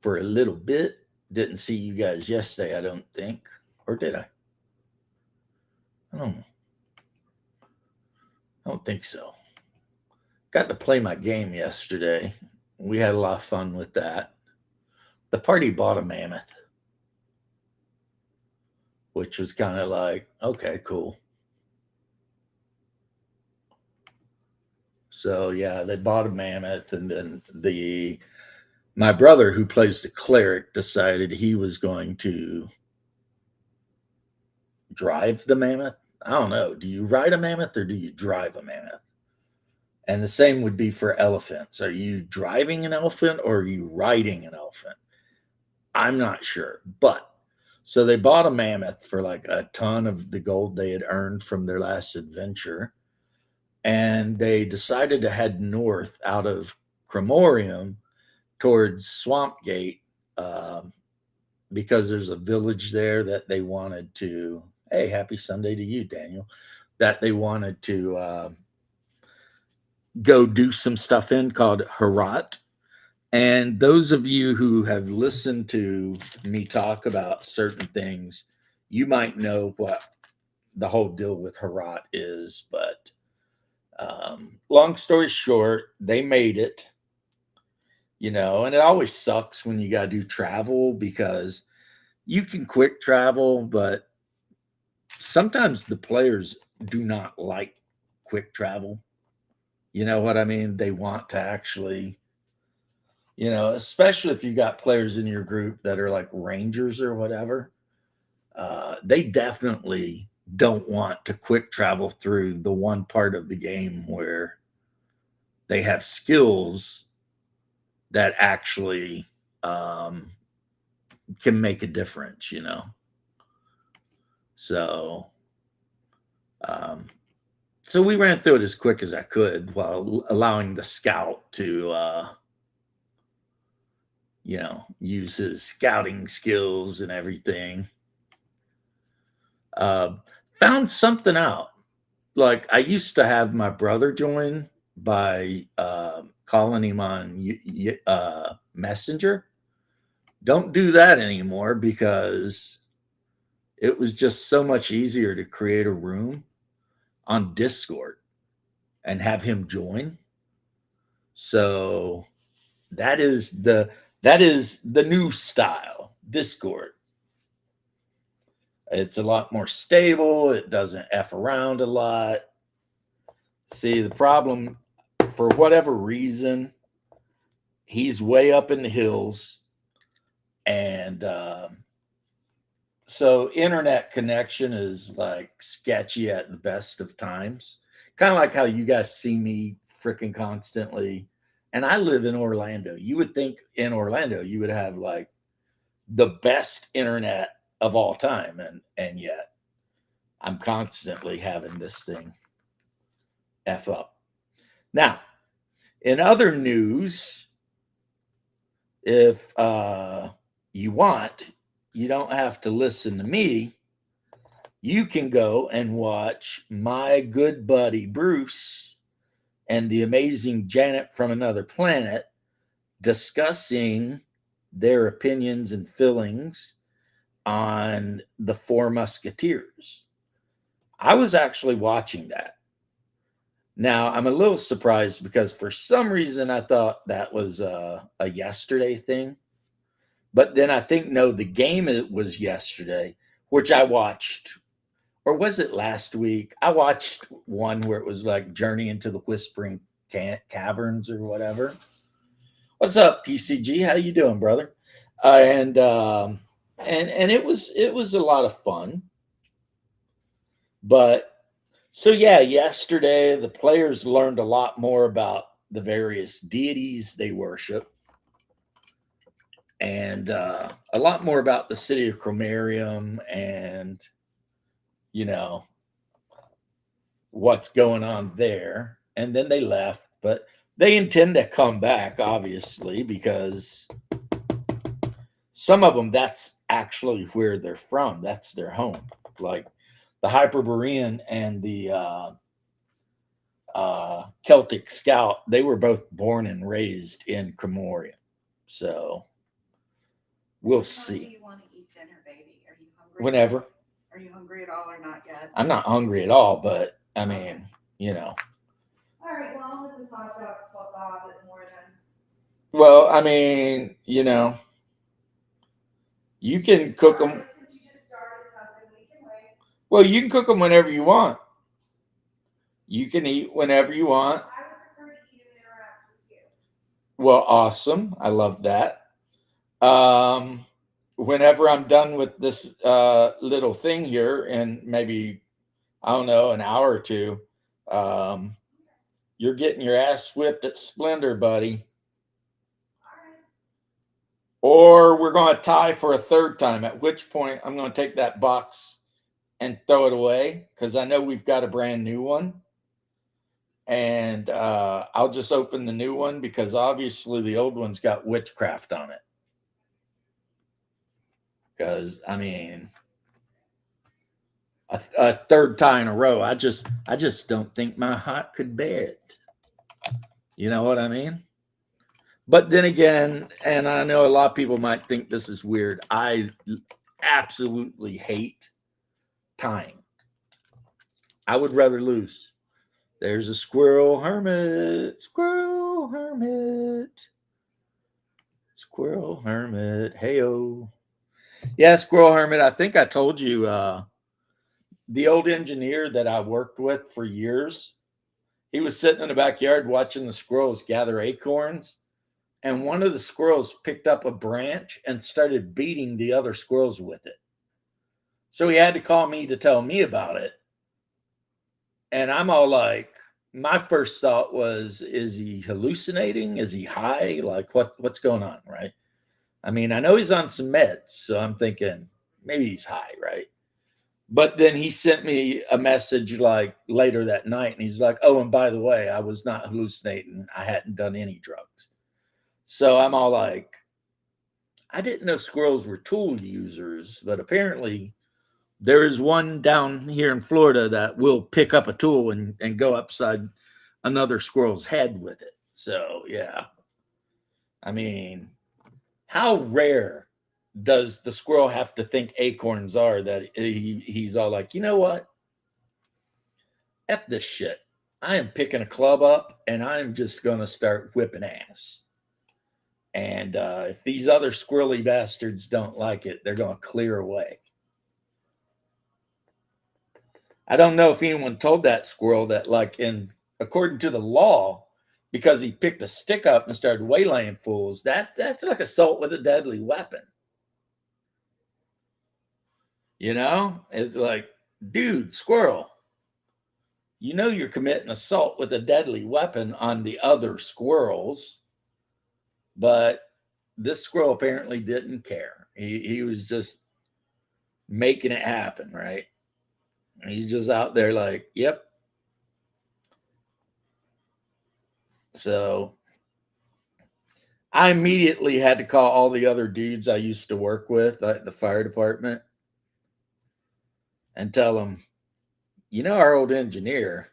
for a little bit. Didn't see you guys yesterday, I don't think. Or did I? I don't know. I don't think so. Got to play my game yesterday. We had a lot of fun with that. The party bought a mammoth, which was kind of like, okay, cool. So yeah, they bought a mammoth, and then the my brother who plays the cleric decided he was going to drive the mammoth. I don't know. Do you ride a mammoth or do you drive a mammoth? And the same would be for elephants. Are you driving an elephant or are you riding an elephant? I'm not sure. But so they bought a mammoth for like a ton of the gold they had earned from their last adventure. And they decided to head north out of Cremorium towards Swampgate, um, because there's a village there that they wanted to. Hey, happy Sunday to you, Daniel. That they wanted to go do some stuff in called Herat. And those of you who have listened to me talk about certain things, you might know what the whole deal with Herat is. But long story short, they made it, and it always sucks when you got to do travel because you can quick travel, but sometimes the players do not like quick travel. You know what I mean? They want to actually, especially if you got players in your group that are like rangers or whatever, they definitely don't want to quick travel through the one part of the game where they have skills that actually can make a difference. So, um, so we ran through it as quick as I could while allowing the scout to, use his scouting skills and everything. Uh, Found something out. Like I used to have my brother join by calling him on Messenger. Don't do that anymore because it was just so much easier to create a room on Discord and have him join. So that is the new style, Discord. It's a lot more stable. It doesn't F around a lot. See, the problem, for whatever reason, he's way up in the hills. And so internet connection is like sketchy at the best of times. Kind of like how you guys see me freaking constantly. And I live in Orlando. You would think in Orlando you would have like the best internet of all time, and yet I'm constantly having this thing F up. Now, in other news, if you want, you don't have to listen to me. You can go and watch my good buddy Bruce and the amazing Janet from Another Planet discussing their opinions and feelings on the Four Musketeers. I was actually watching that. Now, I'm a little surprised because for some reason I thought that was a yesterday thing. But then I think, no, the game it was yesterday, which I watched. Or was it last week? I watched one where it was like Journey into the Whispering Caverns or whatever. What's up, TCG? How you doing, brother? And it was a lot of fun. But so yeah, yesterday the players learned a lot more about the various deities they worship, and a lot more about the city of Cromarium and you know what's going on there. And then they left, but they intend to come back, obviously, because some of them that's actually where they're from. That's their home. Like the Hyperborean and the Celtic Scout, they were both born and raised in Cremorium. So We'll What time do see. you want to eat dinner, baby? Are you hungry? Whenever. Are you hungry at all or not yet? I'm not hungry at all, but I mean, you know. All right, well, I'll let the hot dogs swap out a bit more then. Well, I mean, you know, you can cook them. Since you just started something, we can wait. Well, you can cook them whenever you want. You can eat whenever you want. I would prefer to eat and interact with you. Well, awesome. I love that. Um, Whenever I'm done with this little thing here, and maybe I don't know, an hour or two, um, you're getting your ass whipped at Splendor, buddy. All right. Or we're going to tie for a third time, at which point I'm going to take that box and throw it away because I know we've got a brand new one. And I'll just open the new one because obviously the old one's got witchcraft on it. Because, I mean, a third tie in a row, I just don't think my heart could bear it. You know what I mean? But then again, and I know a lot of people might think this is weird. I absolutely hate tying. I would rather lose. There's a squirrel hermit. Squirrel hermit. Squirrel hermit. Heyo. Yeah, squirrel hermit. I think I told you the old engineer that I worked with for years. He was sitting in the backyard watching the squirrels gather acorns, and one of the squirrels picked up a branch and started beating the other squirrels with it. So he had to call me to tell me about it. And I'm all like, my first thought was, is he hallucinating? Is he high? Like what's going on, right? I mean, I know he's on some meds, so I'm thinking maybe he's high, right? But then he sent me a message like later that night, and he's like, "Oh, and by the way, I was not hallucinating. I hadn't done any drugs." So I'm all like, I didn't know squirrels were tool users, but apparently there is one down here in Florida that will pick up a tool and go upside another squirrel's head with it. So yeah, I mean, how rare does the squirrel have to think acorns are that he's all like, you know what? F this shit. I am picking a club up and I'm just going to start whipping ass. And if these other squirrely bastards don't like it, they're going to clear away. I don't know if anyone told that squirrel that, like, according to the law, because he picked a stick up and started waylaying fools, that's like assault with a deadly weapon. You know, it's like, dude, squirrel, you know you're committing assault with a deadly weapon on the other squirrels, but this squirrel apparently didn't care. He was just making it happen, right? He's just out there like, yep. So I immediately had to call all the other dudes I used to work with at the fire department and tell them, you know, our old engineer,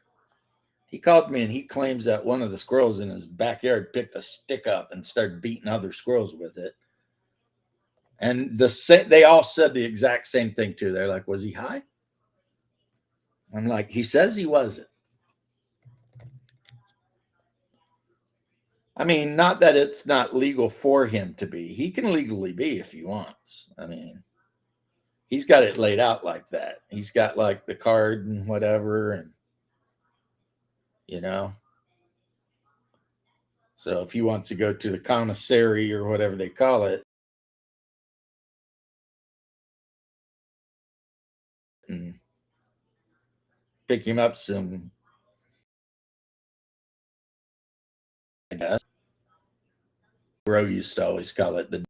he called me and he claims that one of the squirrels in his backyard picked a stick up and started beating other squirrels with it. And they all said the exact same thing too. They're like, was he high? I'm like, he says he wasn't. I mean, not that it's not legal for him to be. He can legally be if he wants. I mean, he's got it laid out like that. He's got like the card and whatever, and you know. So if he wants to go to the commissary or whatever they call it and pick him up some, I guess. Bro used to always call it the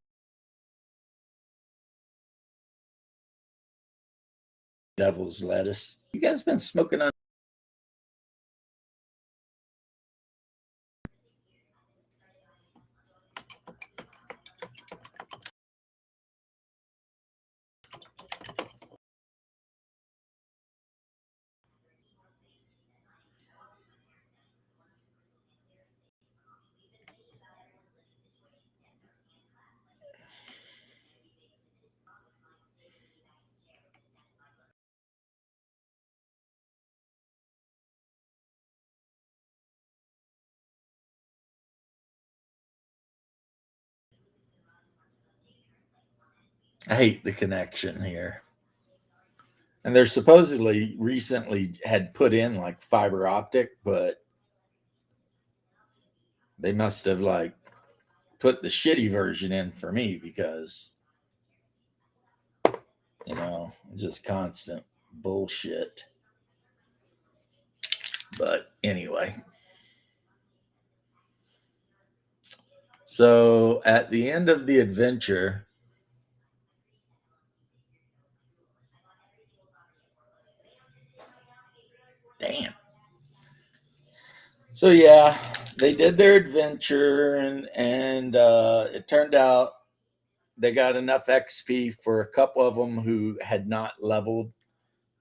devil's lettuce. You guys been smoking on? I hate the connection here. And they're supposedly recently had put in like fiber optic, but they must have like put the shitty version in for me because, just constant bullshit. But anyway. So at the end of the adventure, damn. So yeah, they did their adventure and it turned out they got enough XP for a couple of them who had not leveled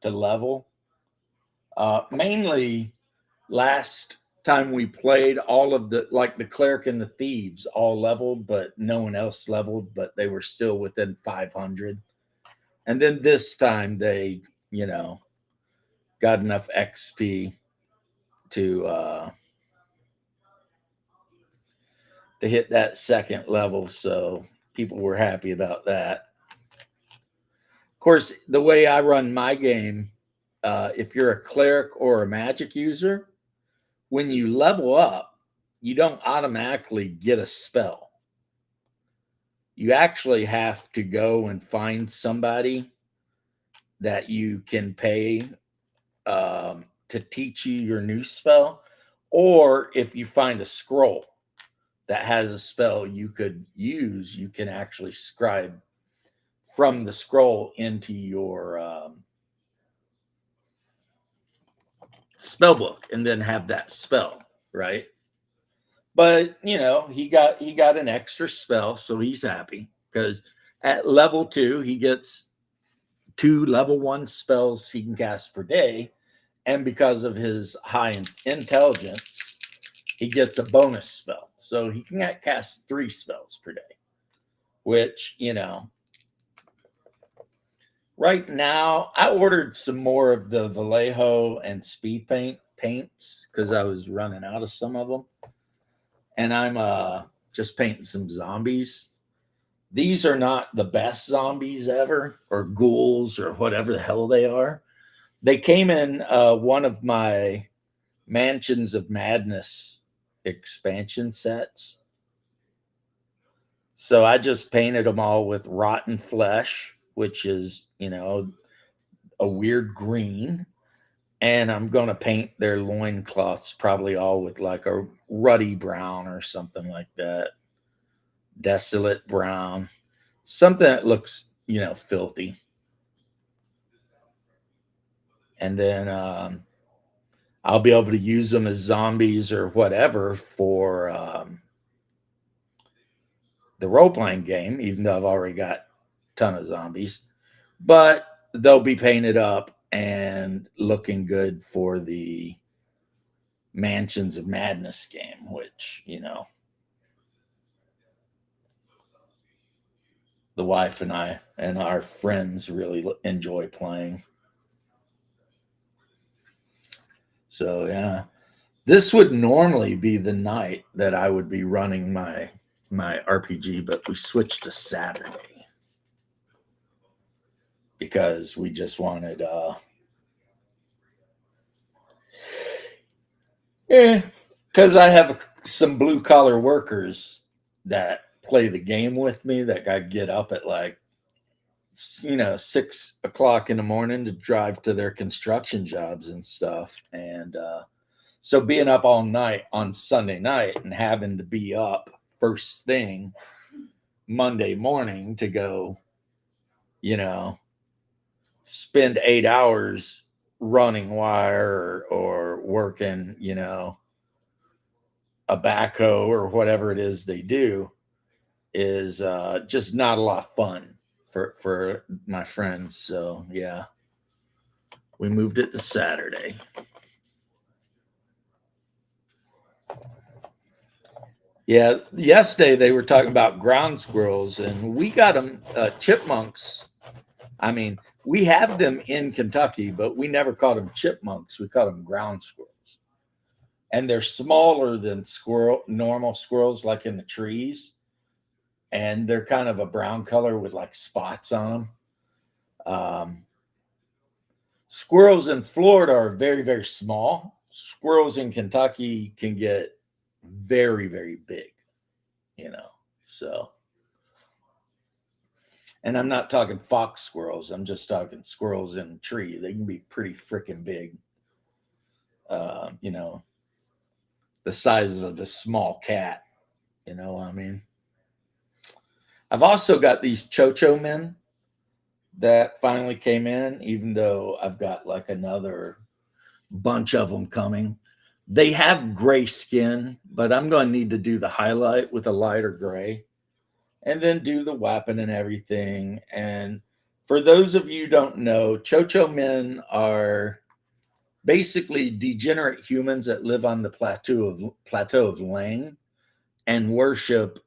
to level. Mainly last time we played, all of the cleric and the thieves all leveled, but no one else leveled, but they were still within 500. And then this time they, got enough XP to hit that second level, so people were happy about that. Of course, the way I run my game, if you're a cleric or a magic user, when you level up, you don't automatically get a spell. You actually have to go and find somebody that you can pay to teach you your new spell. Or if you find a scroll that has a spell you could use, you can actually scribe from the scroll into your spell book and then have that spell, right? But he got an extra spell, so he's happy because at level 2 he gets 2 level 1 spells he can cast per day, and because of his high intelligence, he gets a bonus spell, so he can cast 3 spells per day. Which right now I ordered some more of the Vallejo and speed paints because I was running out of some of them. And I'm just painting some zombies. These are not the best zombies ever, or ghouls, or whatever the hell they are. They came in one of my Mansions of Madness expansion sets. So I just painted them all with rotten flesh, which is, a weird green. And I'm going to paint their loincloths probably all with like a ruddy brown or something like that. Desolate brown. Something that looks, filthy. And then I'll be able to use them as zombies or whatever for the role playing game, even though I've already got a ton of zombies. But they'll be painted up and looking good for the Mansions of Madness game, which, the wife and I and our friends really enjoy playing. So, yeah. This would normally be the night that I would be running my RPG, but we switched to Saturday because we just wanted because I have some blue collar workers that play the game with me that got to get up at like 6 o'clock in the morning to drive to their construction jobs and stuff. And so being up all night on Sunday night and having to be up first thing Monday morning to go, spend 8 hours running wire or working, a backhoe or whatever it is they do is just not a lot of fun for my friends. So yeah, we moved it to Saturday. Yeah, yesterday they were talking about ground squirrels, and we got them chipmunks. I mean, we have them in Kentucky, but we never caught them chipmunks. We caught them ground squirrels, and they're smaller than normal squirrels, like in the trees. and they're kind of a brown color with like spots on them. Squirrels in Florida are very, very small. Squirrels in Kentucky can get very, very big, you know. So, and I'm not talking fox squirrels. I'm just talking squirrels in a tree. They can be pretty freaking big. You know, the size of a small cat. You know what I mean? I've also got these Chocho men that finally came in, even though I've got like another bunch of them coming. They have gray skin, but I'm going to need to do the highlight with a lighter gray and then do the weapon and everything. And for those of you who don't know, Chocho men are basically degenerate humans that live on the plateau of Lang and worship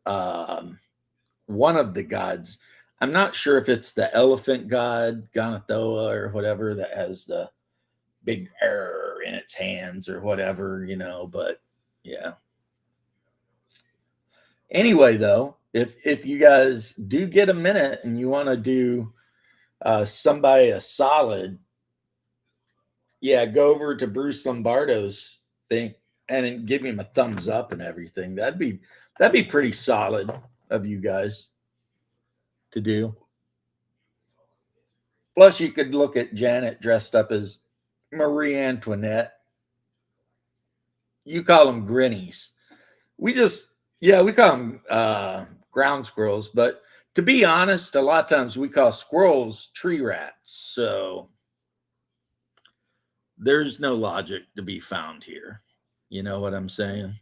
one of the gods. I'm not sure if it's the elephant god Ganathoa or whatever that has the big error in its hands or whatever, you know. But yeah. Anyway, though, if you guys do get a minute and you want to do somebody a solid, yeah, go over to Bruce Lombardo's thing and give him a thumbs up and everything. That'd be pretty solid of you guys to do. Plus, you could look at Janet dressed up as Marie Antoinette. You call them grinnies. We call them ground squirrels. But to be honest, a lot of times we call squirrels tree rats. So there's no logic to be found here. You know what I'm saying?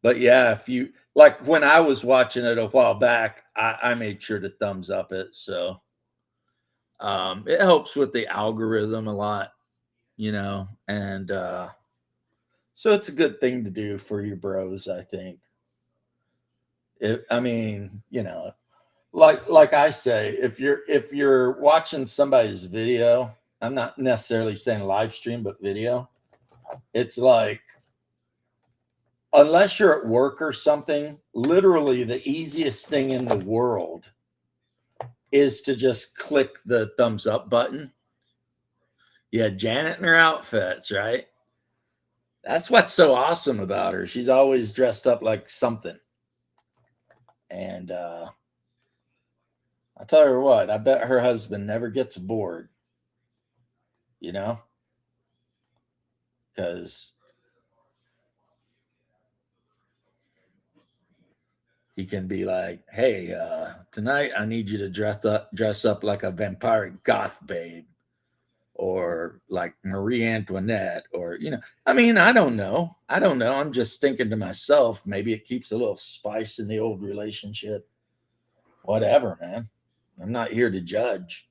But yeah, if you like when I was watching it a while back, I made sure to thumbs up it. So it helps with the algorithm a lot, you know, and so it's a good thing to do for your bros, I think. I mean, you know, like I say, if you're watching somebody's video, I'm not necessarily saying live stream, but video, it's like unless you're at work or something, literally the easiest thing in the world is to just click the thumbs up button. Yeah, Janet in her outfits, right? That's what's so awesome about her. She's always dressed up like something. And I tell her what, I bet her husband never gets bored, you know? Because he can be like, hey, tonight I need you to dress up like a vampiric goth babe or like Marie Antoinette or, you know, I mean, I don't know. I'm just thinking to myself, maybe it keeps a little spice in the old relationship. Whatever, man. I'm not here to judge.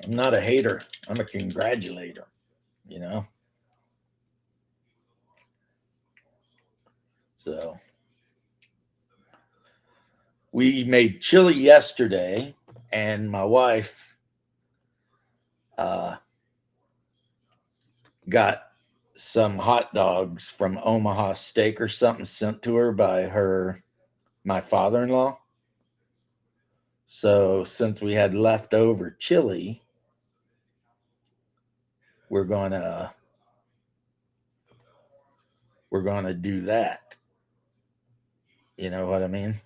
I'm not a hater. I'm a congratulator, you know? So we made chili yesterday, and my wife got some hot dogs from Omaha Steak or something sent to her by my father-in-law. So since we had leftover chili, we're gonna do that. You know what I mean?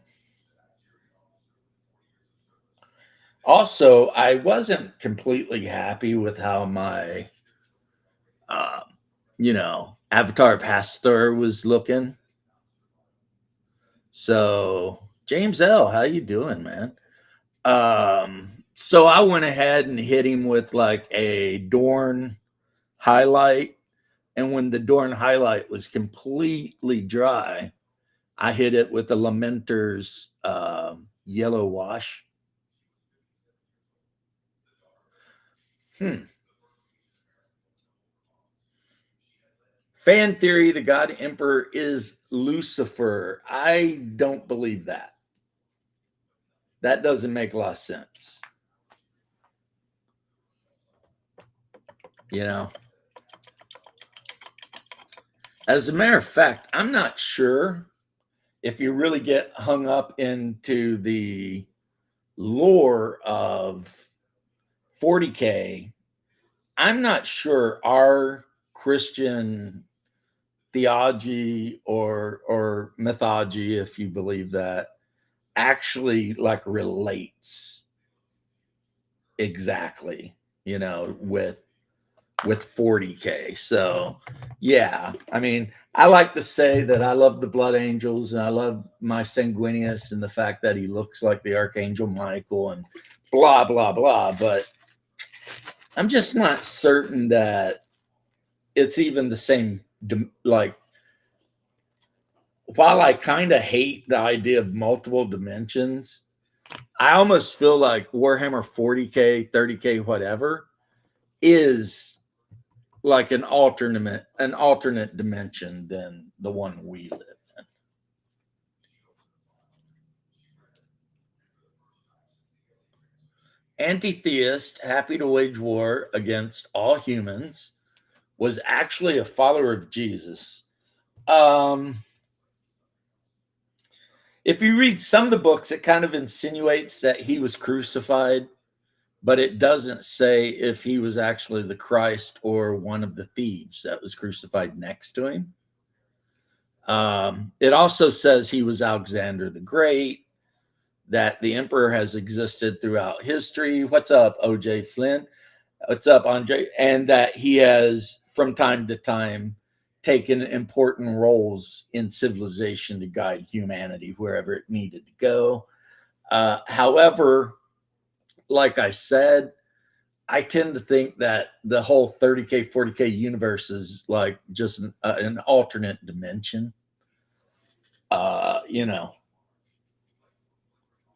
Also, I wasn't completely happy with how my uh, Avatar of Hastur was looking. So, James L, how you doing, man? So I went ahead and hit him with like a Dorn highlight, and when the Dorn highlight was completely dry, I hit it with the Lamenter's yellow wash. Fan theory, the God Emperor is Lucifer. I don't believe that. That doesn't make a lot of sense. You know? As a matter of fact, I'm not sure if you really get hung up into the lore of 40K, I'm not sure our Christian theology or mythology, if you believe that, actually like relates exactly, with 40K. So yeah, I mean, I like to say that I love the Blood Angels and I love my Sanguinius and the fact that he looks like the Archangel Michael and blah blah blah, but I'm just not certain that it's even the same. Like, while I kind of hate the idea of multiple dimensions, I almost feel like Warhammer 40K, 30K, whatever, is like an alternate dimension than the one we live in. Anti-theist, happy to wage war against all humans, was actually a follower of Jesus. If you read some of the books, it kind of insinuates that he was crucified, but it doesn't say if he was actually the Christ or one of the thieves that was crucified next to him. It also says he was Alexander the Great, that the emperor has existed throughout history. What's up, OJ Flynn? What's up, Andre? And that he has, from time to time, taken important roles in civilization to guide humanity wherever it needed to go. However, like I said, I tend to think that the whole 30K, 40K universe is like just an alternate dimension.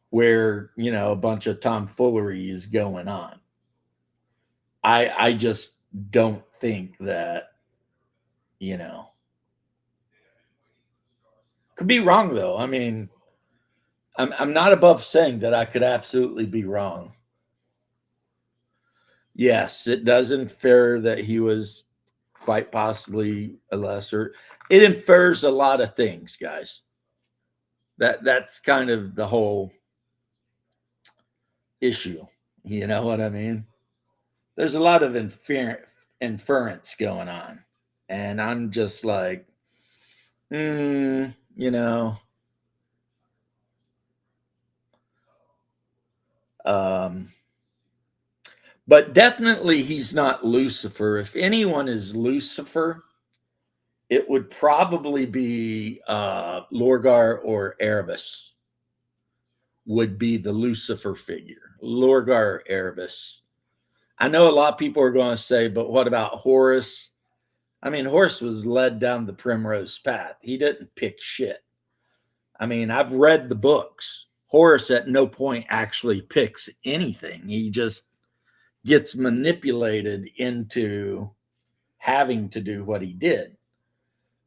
Where a bunch of tomfoolery is going on. I just don't think that could be wrong though. I mean, I'm not above saying that I could absolutely be wrong. Yes, it does infer that he was quite possibly a lesser. It infers a lot of things, guys. That's kind of the whole issue. You know what I mean? There's a lot of inference going on. And I'm just like, you know, but definitely he's not Lucifer. If anyone is Lucifer, it would probably be Lorgar or Erebus would be the Lucifer figure. Lorgar or Erebus. I know a lot of people are going to say, but what about Horus? I mean, Horus was led down the primrose path. He didn't pick shit. I mean, I've read the books. Horus at no point actually picks anything. He just gets manipulated into having to do what he did.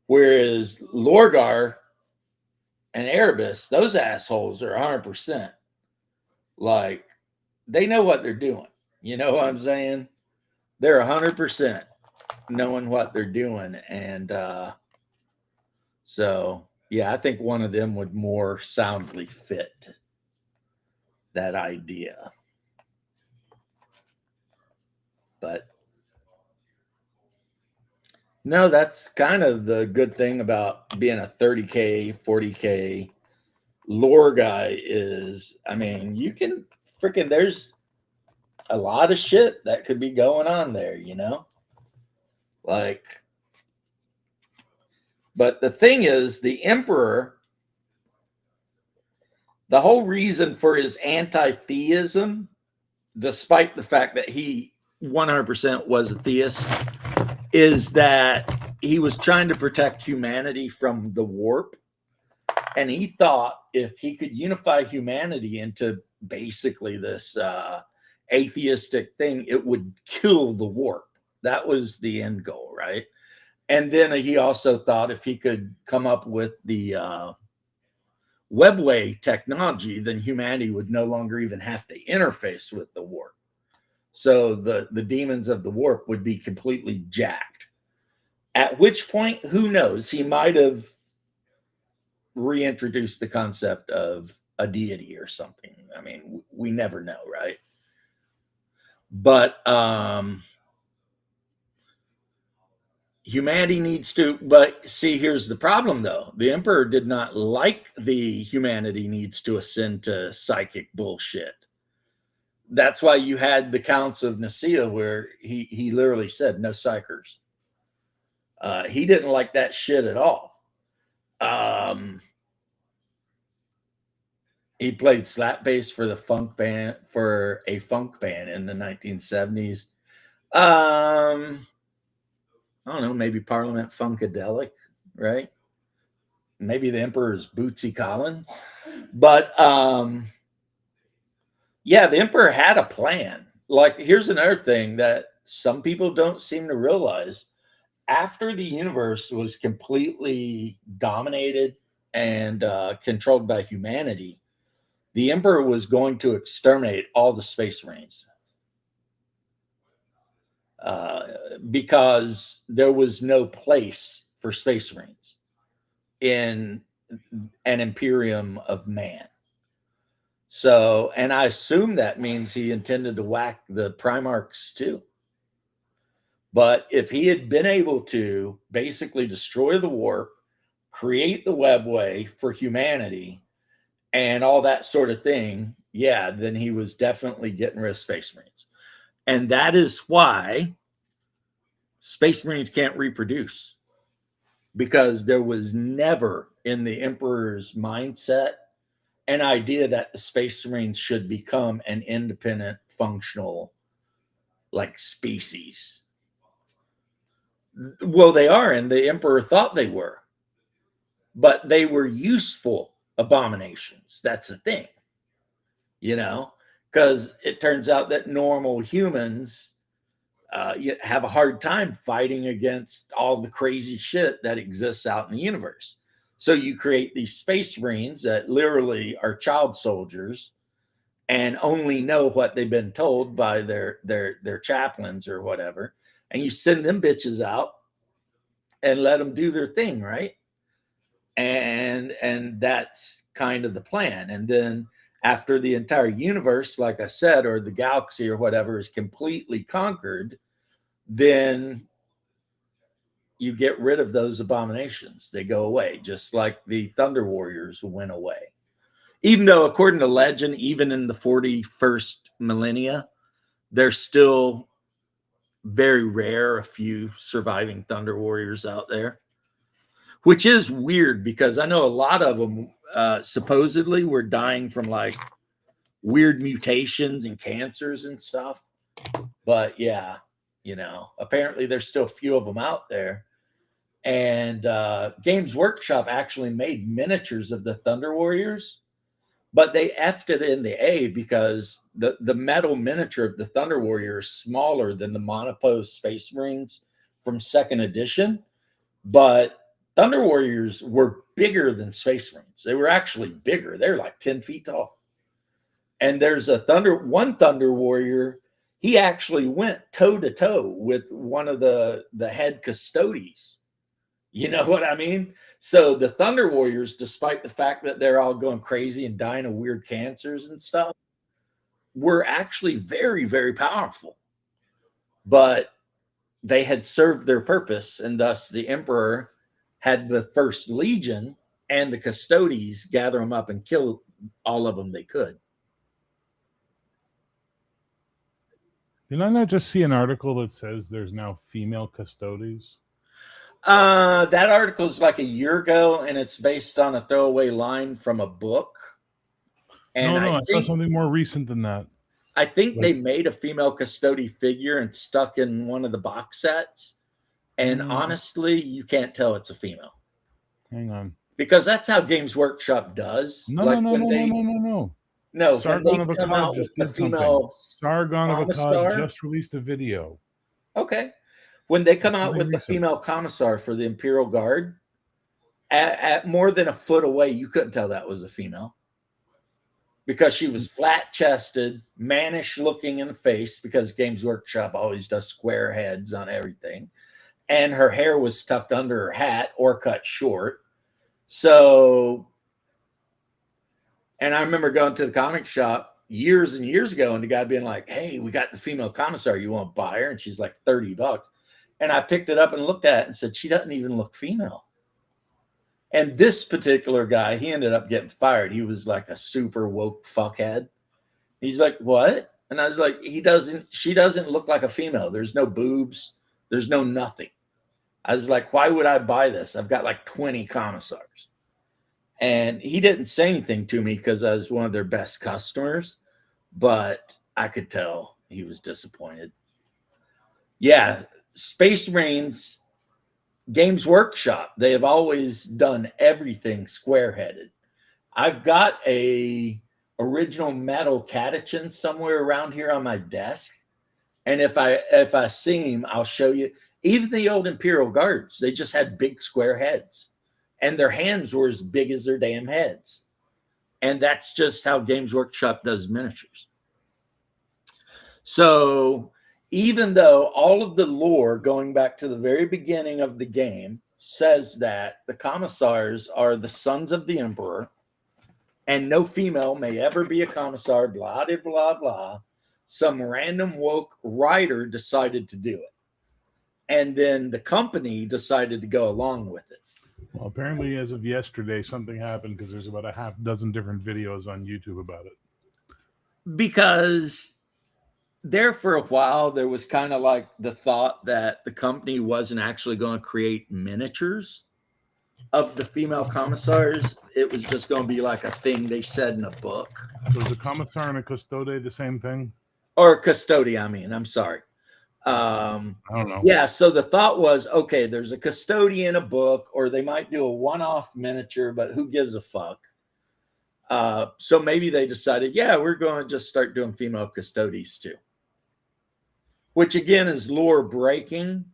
Whereas Lorgar and Erebus, those assholes are 100%. Like, they know what they're doing. You know what I'm saying? They're 100% knowing what they're doing. And so, yeah, I think one of them would more soundly fit that idea. But no, that's kind of the good thing about being a 30K, 40K lore guy is, I mean, you can freaking, there's a lot of shit that could be going on there, Like, but the thing is, the emperor, the whole reason for his anti-theism, despite the fact that he 100% was a theist, is that he was trying to protect humanity from the warp. And he thought if he could unify humanity into basically this atheistic thing, it would kill the warp. That was the end goal, right? And then he also thought if he could come up with the webway technology, then humanity would no longer even have to interface with the warp. So the demons of the warp would be completely jacked. At which point, who knows? He might have reintroduce the concept of a deity or something. I mean, we never know, right? But humanity needs to, but see, here's the problem though. The emperor did not like the humanity needs to ascend to psychic bullshit. That's why you had the counts of Nicaea where he literally said no psychers. He didn't like that shit at all. He played slap bass for a funk band in the 1970s. I don't know, maybe Parliament Funkadelic, right? Maybe the Emperor's Bootsy Collins. But yeah, the Emperor had a plan. Like, here's another thing that some people don't seem to realize. After the universe was completely dominated and controlled by humanity, the Emperor was going to exterminate all the space marines. Because there was no place for space marines in an imperium of man. So, and I assume that means he intended to whack the Primarchs too. But if he had been able to basically destroy the warp, create the webway for humanity, and all that sort of thing, yeah, then he was definitely getting rid of space marines. And that is why space marines can't reproduce, because there was never in the Emperor's mindset an idea that the space marines should become an independent, functional, like, species. Well, they are, and the Emperor thought they were, but they were useful abominations. That's the thing, because it turns out that normal humans have a hard time fighting against all the crazy shit that exists out in the universe. So you create these space marines that literally are child soldiers and only know what they've been told by their chaplains or whatever, and you send them bitches out and let them do their thing, right? And that's kind of the plan. And then after the entire universe, like I said, or the galaxy or whatever, is completely conquered, then you get rid of those abominations. They go away, just like the Thunder Warriors went away. Even though, according to legend, even in the 41st millennia, there's still very rare, a few surviving Thunder Warriors out there, which is weird because I know a lot of them supposedly were dying from like weird mutations and cancers and stuff. But yeah, apparently there's still a few of them out there. And Games Workshop actually made miniatures of the Thunder Warriors, but they effed it in the A because the metal miniature of the Thunder Warrior is smaller than the Monopose Space Marines from 2nd edition. But Thunder Warriors were bigger than Space Marines. They were actually bigger. They're like 10 feet tall. And there's one Thunder Warrior. He actually went toe to toe with one of the head custodies. You know what I mean? So the Thunder Warriors, despite the fact that they're all going crazy and dying of weird cancers and stuff, were actually very, very powerful. But they had served their purpose, and thus the Emperor had the First Legion and the Custodes gather them up and kill all of them they could. Did I not just see an article that says there's now female Custodes? That article is like a year ago, and it's based on a throwaway line from a book. And I saw something more recent than that. I think they made a female Custode figure and stuck in one of the box sets. And honestly, you can't tell it's a female. Hang on. Because that's how Games Workshop does. No. No, Sargon of Akkad just did something. Sargon of Akkad just released a video. Okay. When they come out with the female commissar for the Imperial Guard, at more than a foot away, you couldn't tell that was a female. Because she was flat-chested, mannish looking in the face, because Games Workshop always does square heads on everything. And her hair was tucked under her hat or cut short. So, and I remember going to the comic shop years and years ago, and the guy being like, "Hey, we got the female commissar. You want to buy her?" And she's like $30. And I picked it up and looked at it and said, "She doesn't even look female." And this particular guy, he ended up getting fired. He was like a super woke fuckhead. He's like, "What?" And I was like, she doesn't look like a female. There's no boobs. There's no nothing. I was like, why would I buy this? I've got like 20 commissars. And he didn't say anything to me because I was one of their best customers, but I could tell he was disappointed. Yeah, Space Marines Games Workshop, they have always done everything square-headed. I've got a original metal catechin somewhere around here on my desk, and if I see him, I'll show you. Even the old Imperial Guards, they just had big square heads, and their hands were as big as their damn heads. And that's just how Games Workshop does miniatures. So even though all of the lore going back to the very beginning of the game says that the commissars are the sons of the emperor and no female may ever be a commissar, blah, blah, blah, blah, some random woke writer decided to do it. And then the company decided to go along with it. Well, apparently, as of yesterday, something happened because there's about a half dozen different videos on YouTube about it. Because there for a while, there was kind of like the thought that the company wasn't actually going to create miniatures of the female commissars. It was just going to be like a thing they said in a book. So is a commissar and a custode the same thing? Or custody, I'm sorry. I don't know. Yeah, so the thought was, okay, there's a custodian, a book, or they might do a one-off miniature, but who gives a fuck? So maybe they decided, yeah, we're going to just start doing female custodies too. Which again is lore breaking,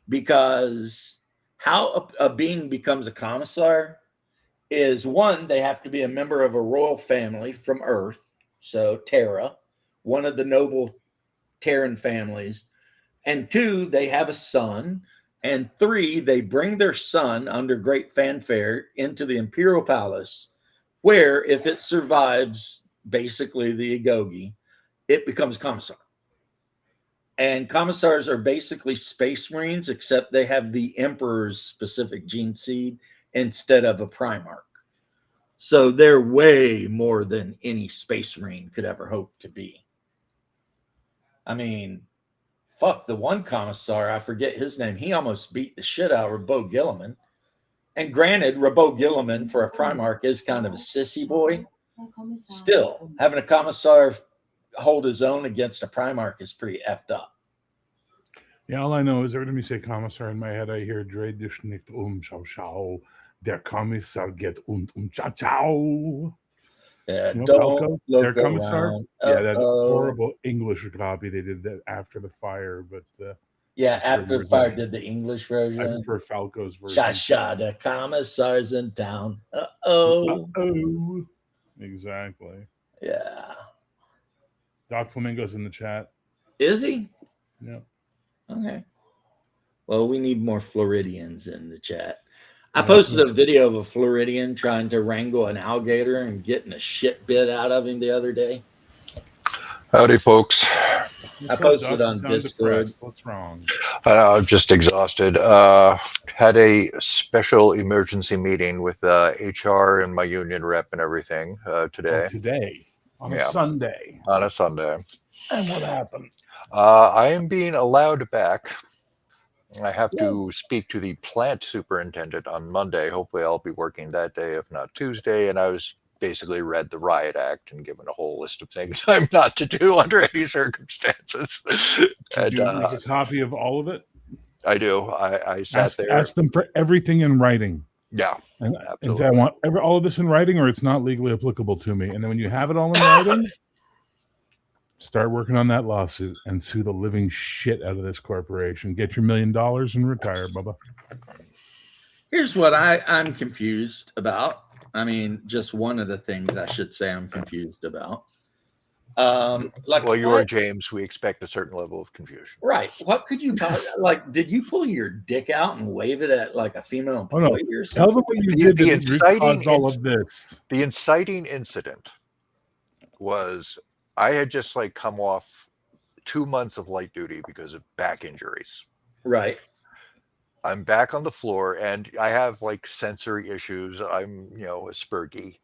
because how a being becomes a commissar is, one, they have to be a member of a royal family from Earth, so Terra, one of the noble Terran families. And two, they have a son. And three, they bring their son under great fanfare into the Imperial Palace, where if it survives basically the Agogi, it becomes commissar. And commissars are basically space marines, except they have the Emperor's specific gene seed instead of a Primarch. So they're way more than any space marine could ever hope to be. I mean, fuck, the one commissar, I forget his name, he almost beat the shit out of Rabot Gilliman. And granted, Rabot Gilliman for a Primarch is kind of a sissy boy. Still, having a commissar hold his own against a Primarch is pretty effed up. Yeah, all I know is every time you say commissar in my head, I hear Dreh dich nicht schau schau. Der Kommissar geht ciao ciao. Yeah, You know, don't Falco, look their commissar. around. Yeah, that horrible English copy. They did that after the fire, but yeah, after the fire did the English version. I prefer Falco's version. Sha, the commissar's in town. Uh-oh. Exactly. Yeah. Doc Flamingo's in the chat. Is he? Yeah. Okay. Well, we need more Floridians in the chat. I posted a video of a Floridian trying to wrangle an alligator and getting a shit bit out of him the other day. Howdy, folks. I posted on Discord. What's wrong? I'm just exhausted. Had a special emergency meeting with HR and my union rep and everything today. Today, on a Sunday. On a Sunday. And what happened? I am being allowed back. I have to speak to the plant superintendent on Monday. Hopefully I'll be working that day, if not Tuesday. And I was basically read the Riot Act and given a whole list of things I'm not to do under any circumstances. And, do you make a copy of all of it? I do. I sat there. Ask them for everything in writing. Yeah. And say, I want all of this in writing, or it's not legally applicable to me. And then when you have it all in writing, start working on that lawsuit and sue the living shit out of this corporation. Get your $1 million and retire, Bubba. Here's what I'm confused about. I mean, just one of the things I should say I'm confused about. Like Well, you what? are James. We expect a certain level of confusion. Right. What could you like? Did you pull your dick out and wave it at like a female Oh, no. employee or Tell something? them what you The- did the that inciting caused all of this. The inciting incident was I had just like come off 2 months of light duty because of back injuries. Right. I'm back on the floor and I have like sensory issues. I'm, a spurgy.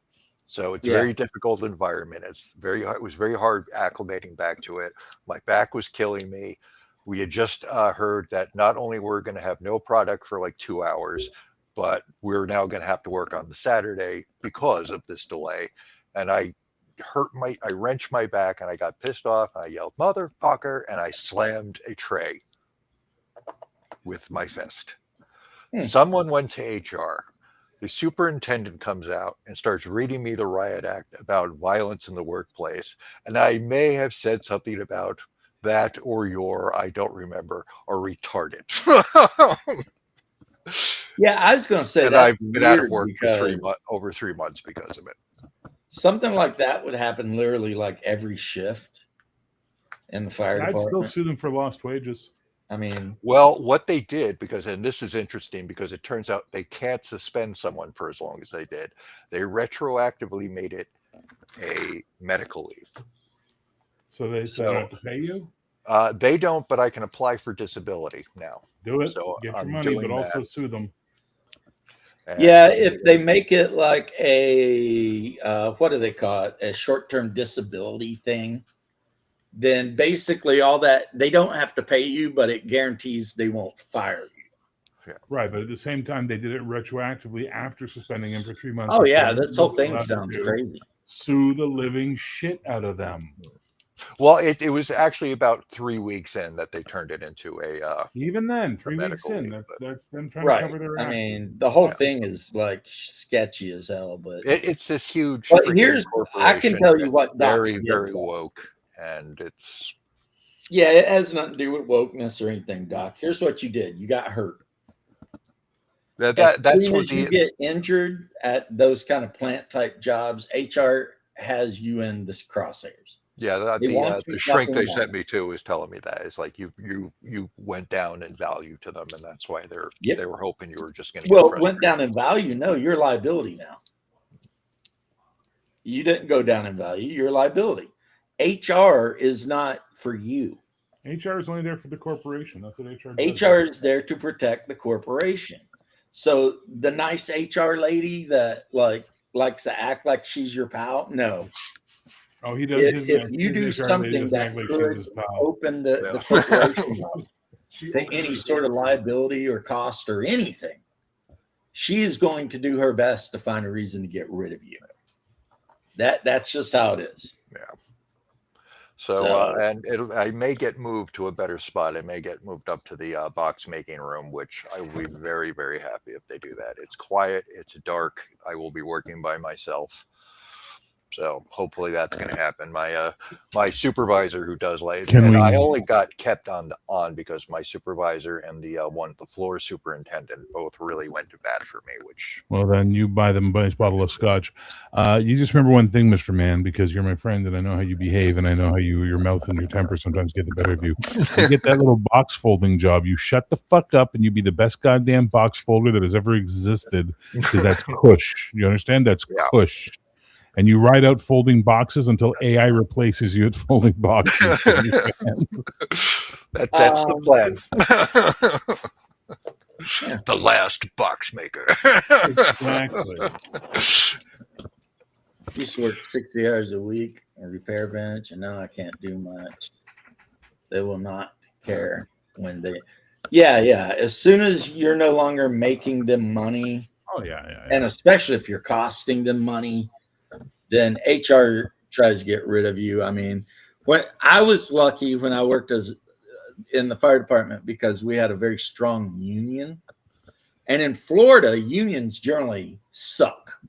So it's a Yeah. very difficult environment. It was very hard acclimating back to it. My back was killing me. We had just heard that not only we're going to have no product for like 2 hours, but we're now going to have to work on the Saturday because of this delay. And I wrenched my back and I got pissed off. And I yelled, "Motherfucker," and I slammed a tray with my fist. Someone went to HR. The superintendent comes out and starts reading me the riot act about violence in the workplace. And I may have said something about that or I don't remember, are retarded. Yeah, I was going to say And that I've been out of work for over 3 months because of it. something like that would happen literally like every shift in the fire I'd still department. sue them for lost wages. I mean, Well, what they did, and this is interesting because it turns out they can't suspend someone for as long as they did. They retroactively made it a medical leave. So they don't have to pay you? They don't, but I can apply for disability now. Do it. So Get your I'm money, doing but also that. sue them. And yeah, if they make it like a what do they call it, a short-term disability thing, then basically all that they don't have to pay you, but it guarantees they won't fire you. Right, but at the same time, they did it retroactively after suspending him for 3 months. Oh yeah, So this whole you're thing allowed to sounds crazy. Sue the living shit out of them. Well, it was actually about 3 weeks in that they turned it into a Even then, 3 weeks medical in, leave, that's them trying Right. to cover their I asses. mean, the whole Yeah. thing is like sketchy as hell, but it's this huge But freaking here's- I can corporation tell you that's what Doc very, did, very though. woke, and it's yeah, it has nothing to do with wokeness or anything, Doc. Here's what you did: you got hurt. that's As soon what as you the get injured at those kind of plant type jobs, HR has you in this crosshairs. They want you the shrink they fucking sent me to was telling me that it's like you went down in value to them, and that's why Yep. they were hoping you were just going to Well, it went down in value. No, you're a liability now. You didn't go down in value. You're a liability. HR is not for you. HR is only there for the corporation. That's what HR does. HR is there to protect the corporation. So the nice HR lady that likes to act like she's your pal, no. Oh, he does. If you do his HR lady something doesn't that act like she's could his pal. open the Yeah. corporation up to any sort of liability or cost or anything, she is going to do her best to find a reason to get rid of you. That's just how it is. So and I may get moved to a better spot. I may get moved up to the box making room, which I will be very, very happy if they do that. It's quiet, it's dark. I will be working by myself. So hopefully that's going to happen. My supervisor who does I only got kept on because my supervisor and the floor superintendent both really went to bat for me. Which Well, then you buy them a nice bottle of scotch. You just remember one thing, Mr. Man, because you're my friend and I know how you behave and I know how your mouth and your temper sometimes get the better of you. You get that little box folding job. You shut the fuck up and you be the best goddamn box folder that has ever existed, because that's cush. You understand? That's cush. And you ride out folding boxes until AI replaces you at folding boxes. that's the plan. Yeah. The last box maker. Exactly. Used to work 60 hours a week on repair bench, and now I can't do much. They will not care when they. Yeah. As soon as you're no longer making them money, Oh yeah. and especially if you're costing them money, then HR tries to get rid of you. I mean, when I was lucky when I worked in the fire department because we had a very strong union, and in Florida, unions generally suck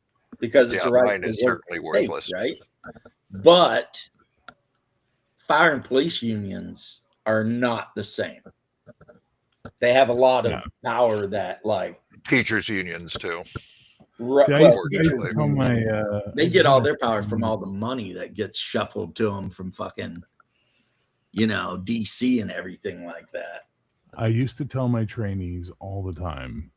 because it's a right mine is to work certainly state, worthless. right? But fire and police unions are not the same. They have a lot of power that, like, Teachers unions too. Right. See, I Well, used to tell my they get all their power from all the money that gets shuffled to them from fucking, DC and everything like that. I used to tell my trainees all the time,